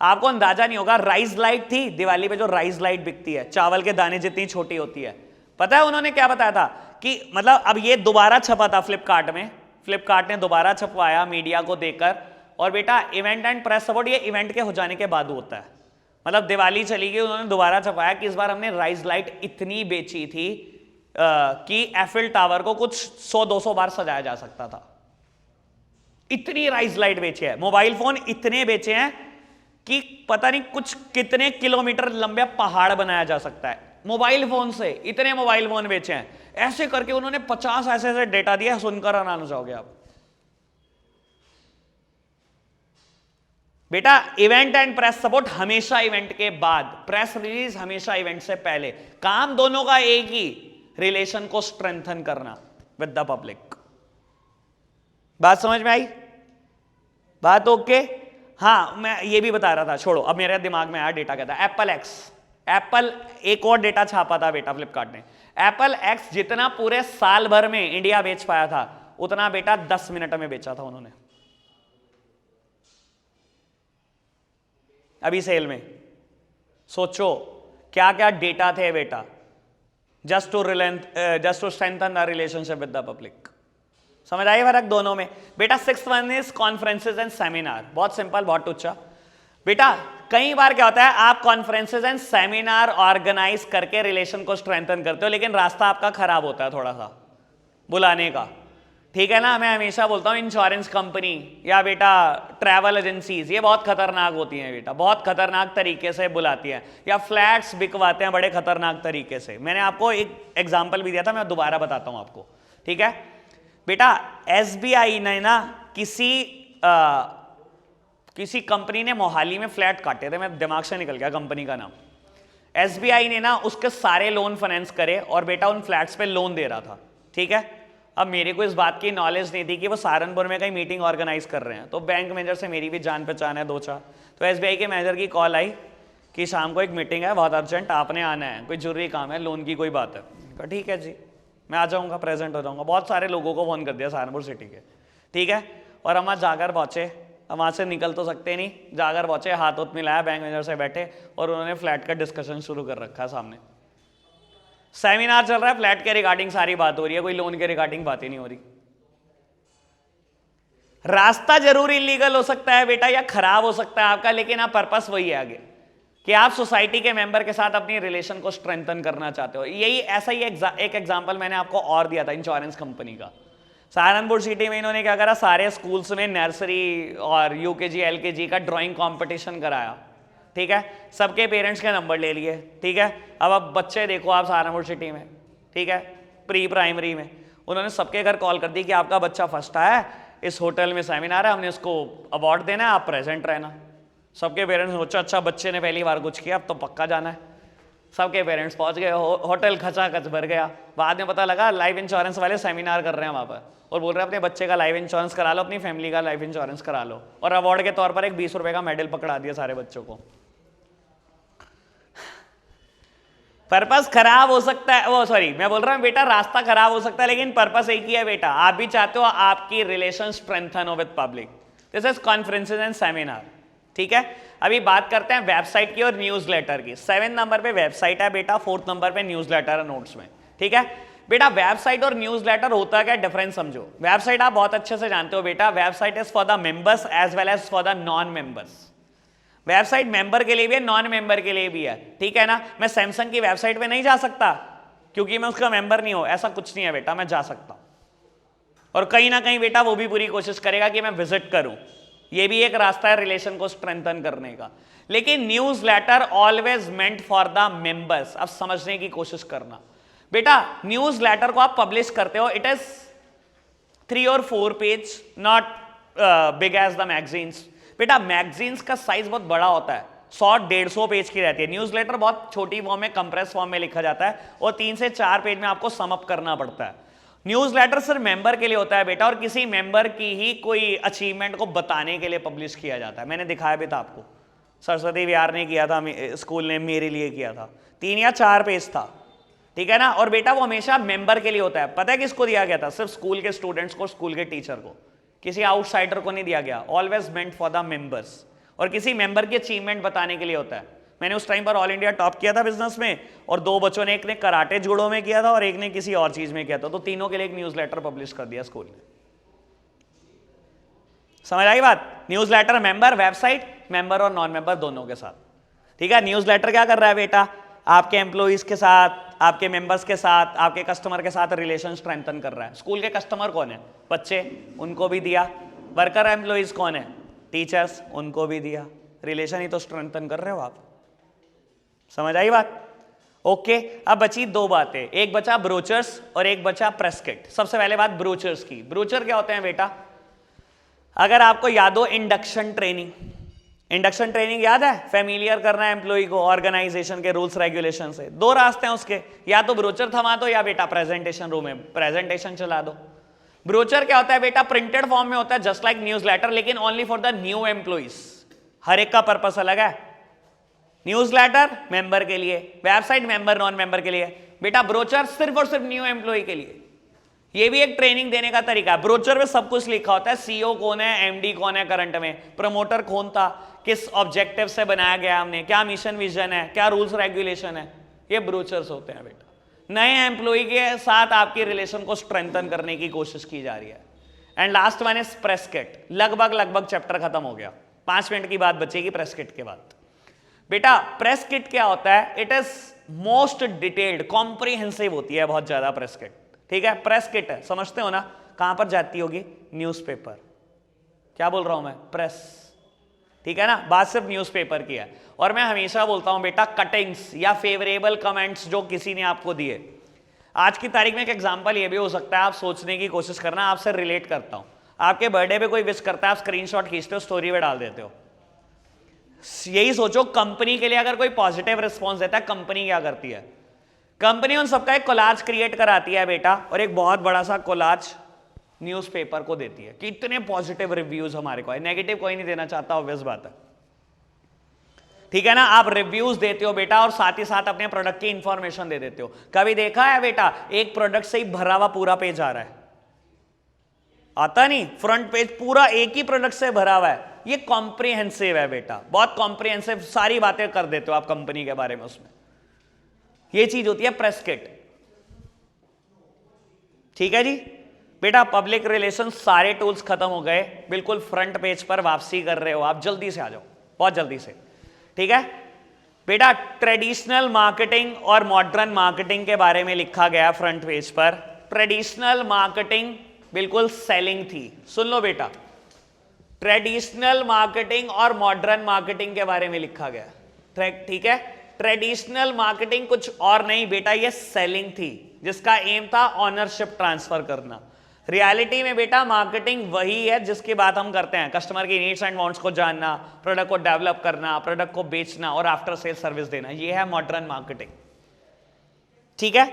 आपको अंदाजा नहीं होगा, राइस लाइट थी दिवाली पे, जो राइस लाइट बिकती है चावल के दाने जितनी छोटी होती है, पता है उन्होंने क्या बताया था कि मतलब अब ये दोबारा छपा था फ्लिपकार्ट में, फ्लिपकार्ट ने दोबारा छपवाया मीडिया को देकर। और बेटा इवेंट एंड प्रेस सपोर्ट ये इवेंट के हो जाने के बाद होता है, मतलब दिवाली चली गई, उन्होंने दोबारा छपाया कि इस बार हमने राइस लाइट इतनी बेची थी कि एफिल टावर को कुछ 100-200 बार सजाया जा सकता था। इतनी राइस लाइट बेचे हैं। मोबाइल फोन इतने बेचे हैं कि पता नहीं कुछ कितने किलोमीटर लंबे पहाड़ बनाया जा सकता है मोबाइल फोन से, इतने मोबाइल फोन बेचे हैं। ऐसे करके उन्होंने 50 ऐसे डेटा दिया, सुनकर हैरान हो जाओगे आप। बेटा इवेंट एंड प्रेस सपोर्ट हमेशा इवेंट के बाद, प्रेस रिलीज हमेशा इवेंट से पहले। काम दोनों का एक ही, रिलेशन को स्ट्रेंथन करना विद द पब्लिक। बात समझ में आई? बात ओके? हाँ मैं ये भी बता रहा था, छोड़ो अब मेरे दिमाग में आया डेटा कहता है एप्पल एक्स। एप्पल एक और डेटा छापा था बेटा फ्लिपकार्ट ने, एप्पल एक्स जितना पूरे साल भर में इंडिया बेच पाया था उतना बेटा 10 मिनट में बेचा था उन्होंने अभी सेल में। सोचो क्या क्या डेटा थे बेटा, just to strengthen the relationship with the public. समझ आई फर्क दोनों में? बेटा 6th one is conferences and seminar. बहुत सिंपल, बहुत टुच्चा बेटा। कई बार क्या होता है, आप कॉन्फ्रेंसेज एंड सेमिनार ऑर्गेनाइज करके रिलेशन को स्ट्रेंथन करते हो, लेकिन रास्ता आपका खराब होता है थोड़ा सा बुलाने का, ठीक है ना। मैं हमेशा बोलता हूँ इंश्योरेंस कंपनी या बेटा ट्रैवल एजेंसीज ये बहुत खतरनाक होती हैं बेटा, बहुत खतरनाक तरीके से बुलाती हैं, या फ्लैट्स बिकवाते हैं बड़े खतरनाक तरीके से। मैंने आपको एक एग्जांपल भी दिया था, मैं दोबारा बताता हूँ आपको, ठीक है बेटा। एसबीआई ने ना किसी कंपनी ने मोहाली में फ्लैट काटे थे, मैं दिमाग से निकल गया कंपनी का नाम। एसबीआई ने ना उसके सारे लोन फाइनेंस करे और बेटा उन फ्लैट्स पे लोन दे रहा था, ठीक है। अब मेरे को इस बात की नॉलेज नहीं थी कि वो सहारनपुर में कहीं मीटिंग ऑर्गेनाइज कर रहे हैं, तो बैंक मैनेजर से मेरी भी जान पहचान है दो चार, तो एसबीआई के मैनेजर की कॉल आई कि शाम को एक मीटिंग है बहुत अर्जेंट, आपने आना है, कोई जरूरी काम है, लोन की कोई बात है। कहा ठीक है जी, मैं आ जाऊँगा, प्रेजेंट हो जाऊँगा। बहुत सारे लोगों को फ़ोन कर दिया सहारनपुर सिटी के, ठीक है। और हम जाकर पहुँचे, हम वहाँ से निकल तो सकते नहीं, जाकर पहुँचे, हाथ उत मिलाया, बैंक मैनेजर से बैठे और उन्होंने फ्लैट का डिस्कशन शुरू कर रखा है सामने। सेमिनार चल रहा है, फ्लैट के रिगार्डिंग सारी बात हो रही है, कोई लोन के रिगार्डिंग बात ही नहीं हो रही। रास्ता जरूर इलीगल हो सकता है बेटा या खराब हो सकता है आपका, लेकिन आप पर्पस वही है आगे कि आप सोसाइटी के मेंबर के साथ अपनी रिलेशन को स्ट्रेंथन करना चाहते हो। यही ऐसा ही एक एग्जांपल मैंने आपको और दिया था इंश्योरेंस कंपनी का। सहारनपुर सिटी में इन्होंने क्या करा, सारे स्कूल्स में नर्सरी और यूकेजी एलकेजी का ड्राइंग कंपटीशन कराया, ठीक है। सबके पेरेंट्स के नंबर ले लिए, ठीक है। अब बच्चे देखो आप सहारनपुर सिटी में, ठीक है, प्री प्राइमरी में उन्होंने सबके घर कॉल कर दी कि आपका बच्चा फर्स्ट आया है, इस होटल में सेमिनार है, हमने उसको अवार्ड देना है, आप प्रेजेंट रहना। सबके पेरेंट्स सोचा अच्छा बच्चे ने पहली बार कुछ किया, अब तो पक्का जाना है। सबके पेरेंट्स पहुंच गए, होटल खचाखच भर गया। बाद में पता लगा लाइफ इंश्योरेंस वाले सेमिनार कर रहे हैं वहाँ पर और बोल रहे हैं अपने बच्चे का लाइफ इंश्योरेंस करा लो, अपनी फैमिली का लाइफ इंश्योरेंस करा लो, और अवार्ड के तौर पर एक 20 रुपए का मेडल पकड़ा दिया सारे बच्चों को। पर्पस खराब हो सकता है, वो सॉरी मैं बोल रहा हूँ बेटा रास्ता खराब हो सकता है, लेकिन पर्पस एक ही है बेटा, आप भी चाहते हो आपकी रिलेशन स्ट्रेंथन हो with public. This is conferences and seminar, ठीक है। अभी बात करते हैं वेबसाइट की और न्यूज़लेटर की। 7 नंबर पे वेबसाइट है बेटा, 4th नंबर पे न्यूज़लेटर है नोट्स में, ठीक है बेटा। वेबसाइट और न्यूज़लेटर होता क्या, डिफरेंस समझो। वेबसाइट आप बहुत अच्छे से जानते हो बेटा, website is for the members as well as for the non members. Website member के लिए भी है, नॉन मेंबर के लिए भी है, ठीक है ना। मैं सैमसंग की वेबसाइट पे नहीं जा सकता क्योंकि मैं उसका मेंबर नहीं हूं, ऐसा कुछ नहीं है बेटा, मैं जा सकता हूं। और कहीं ना कहीं बेटा वो भी पूरी कोशिश करेगा कि मैं विजिट करूं, ये भी एक रास्ता है रिलेशन को स्ट्रेंथन करने का। लेकिन newsletter always meant for the members. अब समझने की कोशिश करना बेटा, न्यूज लेटर को आप पब्लिश करते हो, इट इज 3 और 4 page, not big as the magazines. बेटा मैगजीन्स का साइज बहुत बड़ा होता है, 100-150 पेज की रहती है। न्यूज़लेटर बहुत छोटी फॉर्म में, कंप्रेस फॉर्म में लिखा जाता है और 3 से 4 पेज में आपको सम अप करना पड़ता है। न्यूज़लेटर सिर्फ मेंबर के लिए होता है बेटा, और किसी मेंबर की ही कोई अचीवमेंट को बताने के लिए पब्लिश किया जाता है। मैंने दिखाया भी था आपको, सरस्वती विहार ने किया था, स्कूल ने मेरे लिए किया था, 3 या 4 पेज था, ठीक है ना। और बेटा वो हमेशा मेंबर के लिए होता है। पता है किसको दिया गया था? सिर्फ स्कूल के स्टूडेंट्स को, स्कूल के टीचर को, किसी आउटसाइडर को नहीं दिया गया। Always meant for the members, और किसी मेंबर की अचीवमेंट बताने के लिए होता है। मैंने उस टाइम पर ऑल इंडिया टॉप किया था बिजनेस में, और 2 बच्चों ने, एक ने कराटे जुड़ो में किया था और एक ने किसी और चीज में किया था, तो तीनों के लिए एक न्यूज़लेटर पब्लिश कर दिया स्कूल ने। समझ आई बात? न्यूज़लेटर मेंबर, वेबसाइट मेंबर और नॉन मेंबर दोनों के साथ, ठीक है। न्यूज़लेटर क्या कर रहा है बेटा, आपके एम्प्लॉइज के साथ, आपके मेंबर्स के साथ, आपके कस्टमर के साथ रिलेशन स्ट्रेंथन कर रहा है। स्कूल के कस्टमर कौन है? बच्चे, उनको भी दिया। वर्कर एम्प्लॉइज कौन है? टीचर्स, उनको भी दिया। रिलेशन ही तो स्ट्रेंथन कर रहे हो आप। समझ आई बात? ओके। अब बची 2 बातें, एक बचा ब्रोचर्स और एक बचा प्रेस किट। सबसे पहले बात ब्रोचर्स की। ब्रोचर क्या होते हैं बेटा? अगर आपको याद हो इंडक्शन ट्रेनिंग, इंडक्शन ट्रेनिंग याद है? फेमिलियर करना है एम्प्लॉय को ऑर्गेनाइजेशन के रूल्स रेगुलेशन से। 2 रास्ते हैं उसके, या तो ब्रोचर थमा दो या बेटा प्रेजेंटेशन रूम में प्रेजेंटेशन चला दो। ब्रोचर क्या होता है बेटा? प्रिंटेड फॉर्म में होता है जस्ट लाइक न्यूज़लेटर, लेकिन only for the new employees. हर एक का पर्पस अलग है। न्यूज़लेटर मेंबर के लिए, वेबसाइट मेंबर नॉन मेंबर के लिए, बेटा ब्रोचर सिर्फ और सिर्फ न्यू एम्प्लॉय के लिए। ये भी एक ट्रेनिंग देने का तरीका है। ब्रोचर में सब कुछ लिखा होता है, सीईओ कौन है, एमडी कौन है करंट में, प्रमोटर कौन था, किस ऑब्जेक्टिव से बनाया गया हमने, क्या मिशन विजन है, क्या रूल्स रेगुलेशन है, ये ब्रोचर्स होते हैं बेटा। नए एम्प्लॉय के साथ आपकी रिलेशन को स्ट्रेंथन करने की कोशिश की जा रही है। And last one is press kit. लगभग चैप्टर खत्म हो गया, 5 मिनट की बात बचेगी प्रेस किट के बाद। बेटा प्रेस किट क्या होता है? It is most detailed, comprehensive होती है बहुत ज्यादा प्रेस किट, ठीक है। प्रेस किट है, समझते हो ना, कहां पर जाती होगी? न्यूज़पेपर। क्या बोल रहा हूं मैं? प्रेस। ठीक है ना, बात सिर्फ न्यूज़पेपर की है। और मैं हमेशा बोलता हूं बेटा, कटिंग्स या फेवरेबल कमेंट्स जो किसी ने आपको दिए, आज की तारीख में एक एग्जांपल ये भी हो सकता है, आप सोचने की कोशिश करना, आपसे रिलेट करता हूं। आपके बर्थडे पे कोई विश करता है, आप स्क्रीनशॉट खींचते हो, स्टोरी में डाल देते हो। यही सोचो, कंपनी के लिए अगर कोई पॉजिटिव रिस्पॉन्स देता है, कंपनी क्या करती है? कंपनी उन सबका एक कोलाज क्रिएट कराती है बेटा, और एक बहुत बड़ा सा कोलाज न्यूज़पेपर को देती है कि इतने पॉजिटिव रिव्यूज हमारे को है। नेगेटिव कोई नहीं देना चाहता, ऑब्वियस बात है। ठीक है ना, आप रिव्यूज देते हो बेटा, और साथ ही साथ अपने प्रोडक्ट की इंफॉर्मेशन दे देते हो। कभी देखा है बेटा एक प्रोडक्ट से ही भरा हुआ पूरा पेज आ रहा है? आता नहीं, फ्रंट पेज पूरा एक ही प्रोडक्ट से भरा हुआ है। ये कॉम्प्रिहेंसिव है बेटा, बहुत कॉम्प्रिहेंसिव, सारी बातें कर देते हो आप कंपनी के बारे में उसमें। ये चीज होती है प्रेस किट। ठीक है जी बेटा, पब्लिक रिलेशन सारे टूल्स खत्म हो गए, बिल्कुल फ्रंट पेज पर वापसी कर रहे हो आप। जल्दी से आ जाओ, बहुत जल्दी से। ठीक है बेटा, ट्रेडिशनल मार्केटिंग और मॉडर्न मार्केटिंग के बारे में लिखा गया फ्रंट पेज पर। ट्रेडिशनल मार्केटिंग बिल्कुल सेलिंग थी। सुन लो बेटा, ट्रेडिशनल मार्केटिंग और मॉडर्न मार्केटिंग के बारे में लिखा गया। ठीक है, ट्रेडिशनल मार्केटिंग कुछ और नहीं बेटा, ये सेलिंग थी, जिसका एम था ऑनरशिप ट्रांसफर करना। रियलिटी में बेटा मार्केटिंग वही है जिसकी बात हम करते हैं, कस्टमर की नीड्स एंड वांट्स को जानना, प्रोडक्ट को डेवलप करना, प्रोडक्ट को बेचना और आफ्टर सेल सर्विस देना, ये है मॉडर्न मार्केटिंग। ठीक है,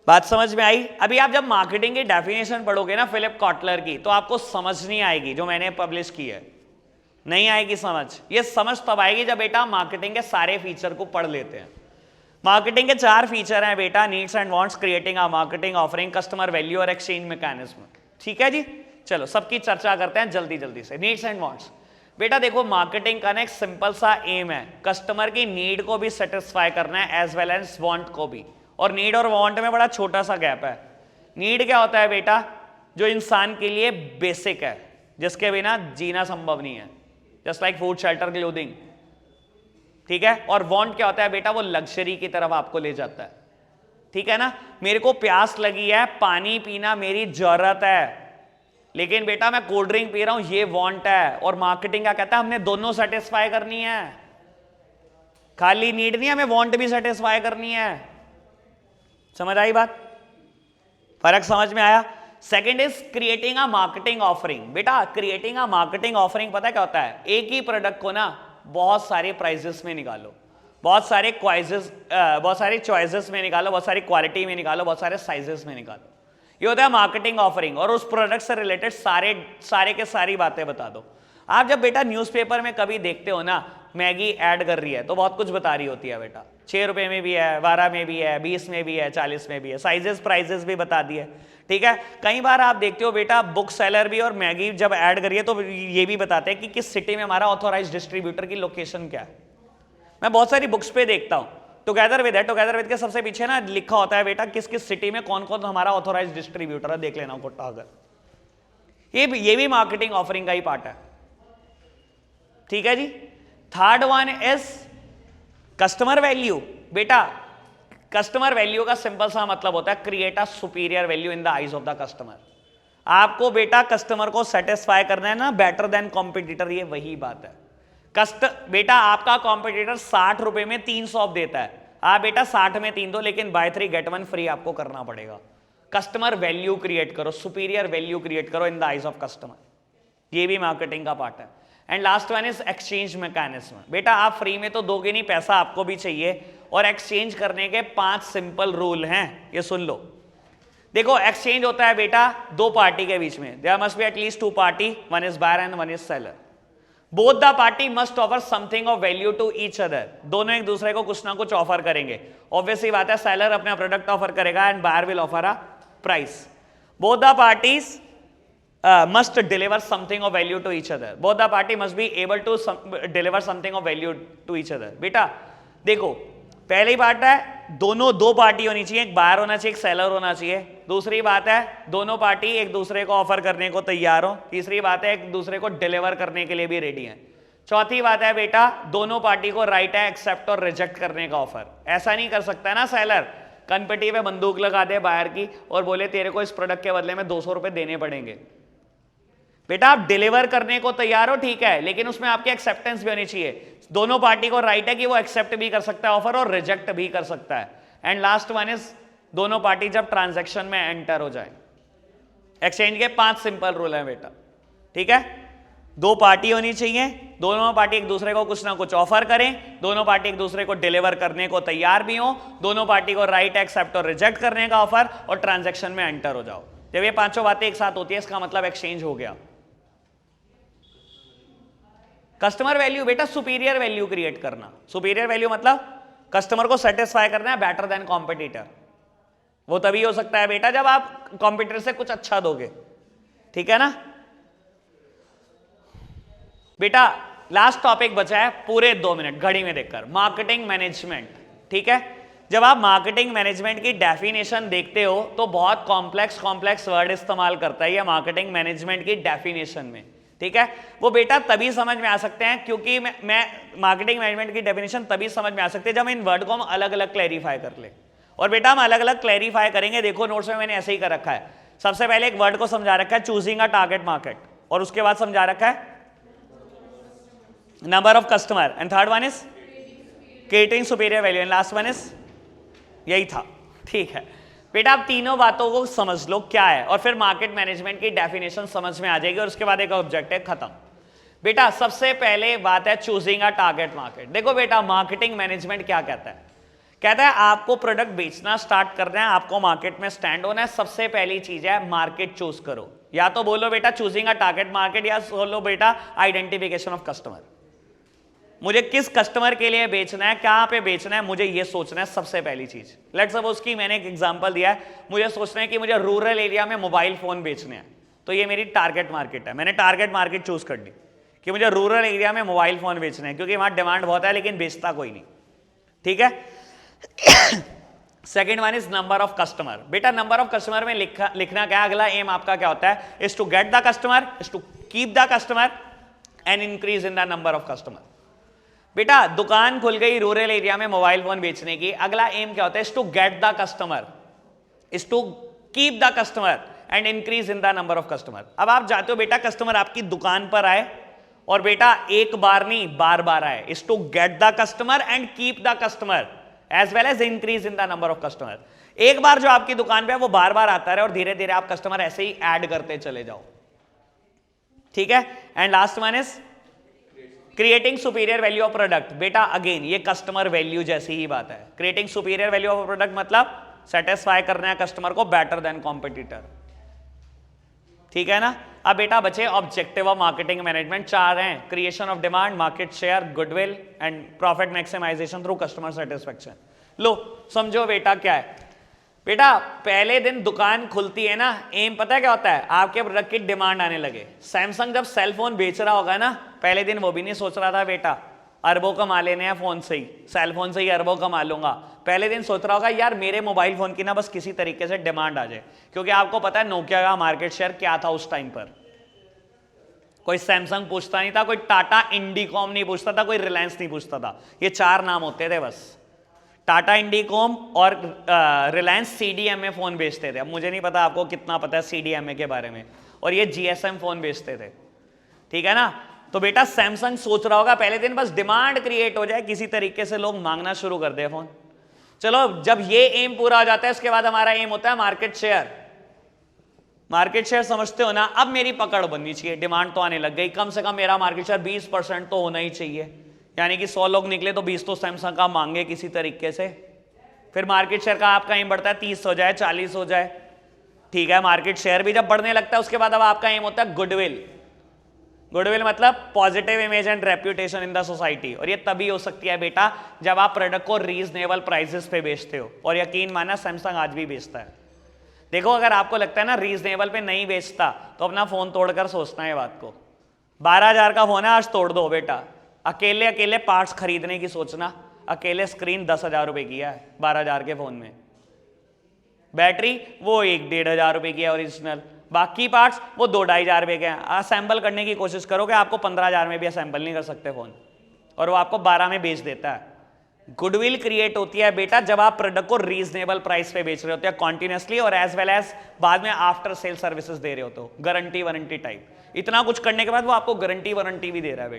बात समझ में आई? अभी आप जब मार्केटिंग की डेफिनेशन पढ़ोगे ना फिलिप कॉटलर की, तो आपको समझ नहीं आएगी जो मैंने पब्लिश की है, नहीं आएगी समझ। ये समझ तब आएगी जब बेटा मार्केटिंग के सारे फीचर को पढ़ लेते हैं। मार्केटिंग के 4 फीचर हैं बेटा, needs and wants, creating a marketing offering, customer value और एक्सचेंज मैकेनिज्म। ठीक है जी, चलो सबकी चर्चा करते हैं जल्दी जल्दी से। नीड्स एंड वांट्स बेटा, देखो मार्केटिंग का ना एक सिंपल सा एम है, कस्टमर की नीड को भी सेटिस्फाई करना है एज वेल एज वांट को भी। और नीड और वांट में बड़ा छोटा सा गैप है। नीड क्या होता है बेटा? जो इंसान के लिए बेसिक है, जिसके बिना जीना संभव नहीं है, just like food, shelter, clothing. ठीक है, और वांट क्या होता है बेटा? वो लग्जरी की तरफ आपको ले जाता है। ठीक है ना, मेरे को प्यास लगी है, पानी पीना मेरी जरूरत है, लेकिन बेटा मैं कोल्ड ड्रिंक पी रहा हूं, ये वांट है। और मार्केटिंग क्या कहता है? हमने दोनों सेटिस्फाई करनी है, खाली नीड नहीं, हमें वांट भी सेटिस्फाई करनी है। समझ आई बात? फर्क समझ में आया? Second is creating a marketing offering. बेटा क्रिएटिंग अ मार्केटिंग ऑफरिंग पता क्या होता है? एक ही प्रोडक्ट को ना बहुत सारे प्राइजेस में निकालो, बहुत सारे चॉइसेस में निकालो, बहुत सारी क्वालिटी में निकालो, बहुत सारे साइजेस में निकालो। ये होता है मार्केटिंग ऑफरिंग। और उस प्रोडक्ट से रिलेटेड सारे के सारी बातें बता दो। आप जब बेटा न्यूज़पेपर में कभी देखते हो ना मैगी ऐड कर रही है, तो बहुत कुछ बता रही होती है बेटा, 6 रुपए में भी है, 12 में भी है, 20 में भी है, 40 में भी है, साइजेस प्राइजेस भी बता दिए। ठीक है, कई बार आप देखते हो बेटा बुक सेलर भी और मैगी जब ऐड करिए तो ये भी बताते हैं कि किस सिटी में हमारा ऑथोराइज्ड डिस्ट्रीब्यूटर की लोकेशन क्या है। मैं बहुत सारी बुक्स पे देखता हूं, टुगेदर विद है, टुगेदर विद के सबसे पीछे ना लिखा होता है बेटा किस किस सिटी में कौन कौन हमारा ऑथोराइज्ड डिस्ट्रीब्यूटर है, देख लेना कोटा अगर। ये भी मार्केटिंग ऑफरिंग का ही पार्ट है। ठीक है जी। Third one is customer value. बेटा कस्टमर वैल्यू का सिंपल सा मतलब होता है create a superior value in the eyes of the customer. आपको बेटा कस्टमर को सेटिस्फाई करना है ना, बेटर देन कॉम्पिटिटर, ये वही बात है। बेटा आपका कॉम्पिटिटर 60 रुपए में 3 सॉप देता है, आप बेटा 60 में 3 दो, लेकिन बाय 3 गेट 1 फ्री आपको करना पड़ेगा। कस्टमर वैल्यू क्रिएट करो, सुपीरियर वैल्यू क्रिएट करो इन द आईज ऑफ कस्टमर, ये भी मार्केटिंग का पार्ट है। And last one is exchange mechanism. बेटा आप फ्री में तो दोगे नहीं, पैसा आपको भी चाहिए, और एक्सचेंज करने के 5 सिंपल रूल हैं, ये सुन लो। देखो एक्सचेंज होता है बेटा 2 पार्टी के बीच में, there must be at least 2 party, one is buyer and one is seller. Both the party must offer something of value to each other. दोनों एक दूसरे को कुछ ना कुछ ऑफर करेंगे। ऑब्वियसली बात है, सेलर अपना प्रोडक्ट ऑफर करेगा and buyer will offer a price. Both the parties must deliver something of value to each other. Both the party must be able to deliver something of value to each other. बेटा देखो पहली बात है दोनों 2 party होनी चाहिए, एक buyer होना चाहिए, एक सेलर होना चाहिए। दूसरी बात है दोनों पार्टी एक दूसरे को ऑफर करने को तैयार हो। तीसरी बात है एक दूसरे को डिलीवर करने के लिए भी रेडी है। चौथी बात है बेटा दोनों पार्टी को राइट है एक्सेप्ट और रिजेक्ट करने का ऑफर। ऐसा नहीं कर सकता है ना सेलर कनपटी पे बंदूक लगा दे बाहर की और बोले तेरे को इस प्रोडक्ट के बदले में 200 रुपए देने पड़ेंगे। बेटा आप डिलीवर करने को तैयार हो, ठीक है, लेकिन उसमें आपकी एक्सेप्टेंस भी होनी चाहिए। दोनों पार्टी को राइट है कि वो एक्सेप्ट भी कर सकता है ऑफर और रिजेक्ट भी कर सकता है। एंड लास्ट वन इज दोनों पार्टी जब ट्रांजैक्शन में एंटर हो जाए। एक्सचेंज के 5 सिंपल रूल है बेटा, ठीक है। 2 पार्टी होनी चाहिए, दोनों पार्टी एक दूसरे को कुछ ना कुछ ऑफर करें, दोनों पार्टी एक दूसरे को डिलीवर करने को तैयार भी हो, दोनों पार्टी को राइट एक्सेप्ट और रिजेक्ट करने का ऑफर, और ट्रांजैक्शन में एंटर हो जाओ। जब ये 5 बातें एक साथ होती है इसका मतलब एक्सचेंज हो गया। कस्टमर वैल्यू बेटा सुपीरियर वैल्यू क्रिएट करना। सुपीरियर वैल्यू मतलब कस्टमर को सेटिस्फाई करना है बेटर देन कॉम्पिटिटर। वो तभी हो सकता है बेटा जब आप कॉम्पिटिटर से कुछ अच्छा दोगे, ठीक है ना बेटा। लास्ट टॉपिक बचा है पूरे 2 मिनट घड़ी में देखकर, मार्केटिंग मैनेजमेंट, ठीक है। जब आप मार्केटिंग मैनेजमेंट की डेफिनेशन देखते हो तो बहुत कॉम्प्लेक्स वर्ड इस्तेमाल करता है ये मार्केटिंग मैनेजमेंट की डेफिनेशन में, ठीक है। वो बेटा तभी समझ में आ सकते हैं क्योंकि मैं मार्केटिंग मैनेजमेंट की डेफिनेशन तभी समझ में आ सकते हैं जब इन वर्ड को हम अलग अलग क्लैरिफाई कर ले। और बेटा हम अलग अलग क्लैरिफाई करेंगे, देखो नोट्स में मैंने ऐसे ही कर रखा है। सबसे पहले एक वर्ड को समझा रखा है चूजिंग अ टारगेट मार्केट, और उसके बाद समझा रखा है number of customer, and third one is creating superior value, and last one is, यही था, ठीक है बेटा। आप तीनों बातों को समझ लो क्या है, और फिर मार्केट मैनेजमेंट की डेफिनेशन समझ में आ जाएगी, और उसके बाद एक ऑब्जेक्टिव खत्म। बेटा सबसे पहले बात है चूजिंग अ टारगेट मार्केट। देखो बेटा मार्केटिंग मैनेजमेंट क्या कहता है, कहता है आपको प्रोडक्ट बेचना स्टार्ट करना है, आपको मार्केट में स्टैंड होना है। सबसे पहली चीज है मार्केट चूज करो, या तो बोलो बेटा चूजिंग अ टारगेट मार्केट, या बोलो बेटा आइडेंटिफिकेशन ऑफ कस्टमर। मुझे किस कस्टमर के लिए बेचना है, कहां पे बेचना है, मुझे ये सोचना है सबसे पहली चीज। लेट्स सपोज की मैंने एक एग्जांपल दिया है, मुझे सोचना है कि मुझे रूरल एरिया में मोबाइल फोन बेचने हैं, तो ये मेरी टारगेट मार्केट है। मैंने टारगेट मार्केट चूज कर ली कि मुझे रूरल एरिया में मोबाइल फोन बेचने हैं, क्योंकि वहां डिमांड बहुत है लेकिन बेचता कोई नहीं, ठीक है। Second one is number of customer. बेटा नंबर ऑफ कस्टमर में लिखना क्या, अगला एम आपका क्या होता है, is to get the customer, is to keep the customer and increase in the number of customer. बेटा दुकान खुल गई रूरल एरिया में मोबाइल फोन बेचने की, अगला एम क्या होता है, is to get the customer, is to keep the customer and increase in the number of customer. अब आप चाहते हो बेटा कस्टमर आपकी दुकान पर आए, और बेटा एक बार नहीं बार बार आए, is to get the customer and keep the customer as well as increase in the number of customer. एक बार जो आपकी दुकान पे है वो बार बार आता रहे, और धीरे धीरे आप कस्टमर ऐसे ही ऐड करते चले जाओ, ठीक है। And last one is creating superior value of product. बेटा अगेन ये कस्टमर वैल्यू जैसी ही बात है। Creating superior value of product मतलब सेटिस्फाई करना है कस्टमर को बेटर देन कॉम्पिटिटर, ठीक है ना। अब बेटा बचे ऑब्जेक्टिव ऑफ मार्केटिंग मैनेजमेंट, 4 हैं, creation of demand, market share, goodwill and profit maximisation through customer satisfaction. लो समझो बेटा क्या है। बेटा पहले दिन दुकान खुलती है ना, एम पता है क्या होता है, आपके प्रोडक्ट की डिमांड आने लगे। सैमसंग जब सेल फोन बेच रहा होगा ना, पहले दिन वो भी नहीं सोच रहा था बेटा अरबों कमा लेने हैं फोन से ही, सेल फोन से ही अरबों कमा लूंगा। पहले दिन सोच रहा होगा यार मेरे मोबाइल फोन की ना बस किसी तरीके से डिमांड आ जाए, क्योंकि आपको पता है नोकिया का मार्केट शेयर क्या था उस टाइम पर। कोई सैमसंग पूछता नहीं था, कोई टाटा इंडिकॉम नहीं पूछता था, कोई रिलायंस नहीं पूछता था। ये 4 नाम होते थे बस, टाटा इंडिकॉम और रिलायंस सीडीएमए फोन बेचते थे। अब मुझे नहीं पता आपको कितना पता है सीडीएमए के बारे में, और ये जीएसएम फोन बेचते थे, ठीक है ना। तो बेटा सैमसंग सोच रहा होगा पहले दिन बस डिमांड क्रिएट हो जाए, किसी तरीके से लोग मांगना शुरू कर दे फोन। चलो जब ये एम पूरा हो जाता है उसके बाद हमारा एम होता है मार्केट शेयर। मार्केट शेयर समझते हो ना, अब मेरी पकड़ बननी चाहिए, डिमांड तो आने लग गई, कम से कम मेरा मार्केट शेयर 20% तो होना ही चाहिए, यानी कि 100 लोग निकले तो 20 तो सैमसंग का मांगे किसी तरीके से। फिर मार्केट शेयर का आपका एम बढ़ता है 30 हो जाए, 40 हो जाए, ठीक है। मार्केट शेयर भी जब बढ़ने लगता है उसके बाद अब आपका एम होता है गुडविल। गुडविल मतलब positive image and reputation in the society, और ये तभी हो सकती है बेटा जब आप प्रोडक्ट को रीजनेबल प्राइसेस पे बेचते हो, और यकीन माना सैमसंग आज भी बेचता है। देखो अगर आपको लगता है ना रीजनेबल पे नहीं बेचता तो अपना फोन तोड़कर सोचना है बात को। 12,000 का फोन है आज तोड़ दो बेटा, अकेले अकेले पार्ट्स खरीदने की सोचना, अकेले स्क्रीन 10,000 रुपए की है 12,000 के फोन में, बैटरी वो 1-1,500 रुपए की है ओरिजिनल, बाकी पार्ट्स वो 2-2,500 रुपए के हैं। असेंबल करने की कोशिश करोगे आपको 15,000 में भी असेंबल नहीं कर सकते फोन, और वो आपको 12 में बेच देता है। गुडविल क्रिएट होती है बेटा जब आप प्रोडक्ट को रीजनेबल प्राइस पे बेच रहे होते हैं कॉन्टिन्यूसली, और एज वेल एज बाद में आफ्टर सेल सर्विसेज दे रहे हो, तो गारंटी वारंटी टाइप। इतना कुछ करने के बाद वो आपको गारंटी वारंटी भी दे रहा है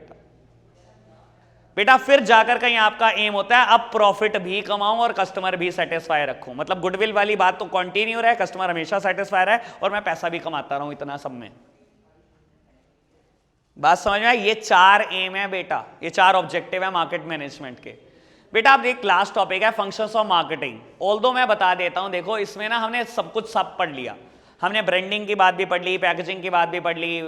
बेटा। फिर जाकर कहीं आपका एम होता है अब प्रॉफिट भी कमाऊं और कस्टमर भी सेटिस्फाई रखूं। मतलब गुडविल वाली बात तो कंटिन्यू रहे, कस्टमर हमेशा सेटिस्फाई रहे और मैं पैसा भी कमाता रहूं, इतना सब में। बात समझ में आई? ये 4 एम है बेटा, ये 4 ऑब्जेक्टिव है मार्केट मैनेजमेंट के। बेटा अब एक लास्ट टॉपिक है फंक्शंस ऑफ मार्केटिंग। ऑल्दो मैं बता देता हूं, देखो इसमें ना हमने सब कुछ सब पढ़ लिया। हमने ब्रांडिंग की बात भी पढ़ ली, पैकेजिंग की बात भी पढ़ ली,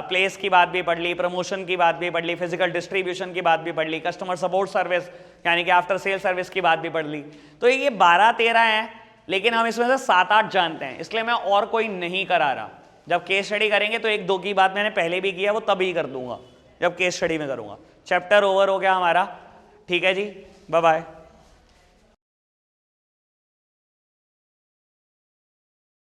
प्लेस की बात भी पढ़ ली, प्रमोशन की बात भी पढ़ ली, फिजिकल डिस्ट्रीब्यूशन की बात भी पढ़ ली, कस्टमर सपोर्ट सर्विस यानी कि आफ्टर सेल सर्विस की बात भी पढ़ ली। तो ये 12-13 हैं, लेकिन हम इसमें से 7-8 जानते हैं, इसलिए मैं और कोई नहीं करा रहा। जब केस स्टडी करेंगे तो 1-2 की बात मैंने पहले भी किया, वो तभी कर दूंगा जब केस स्टडी में करूंगा। चैप्टर ओवर हो गया हमारा, ठीक है जी, बाय बाय।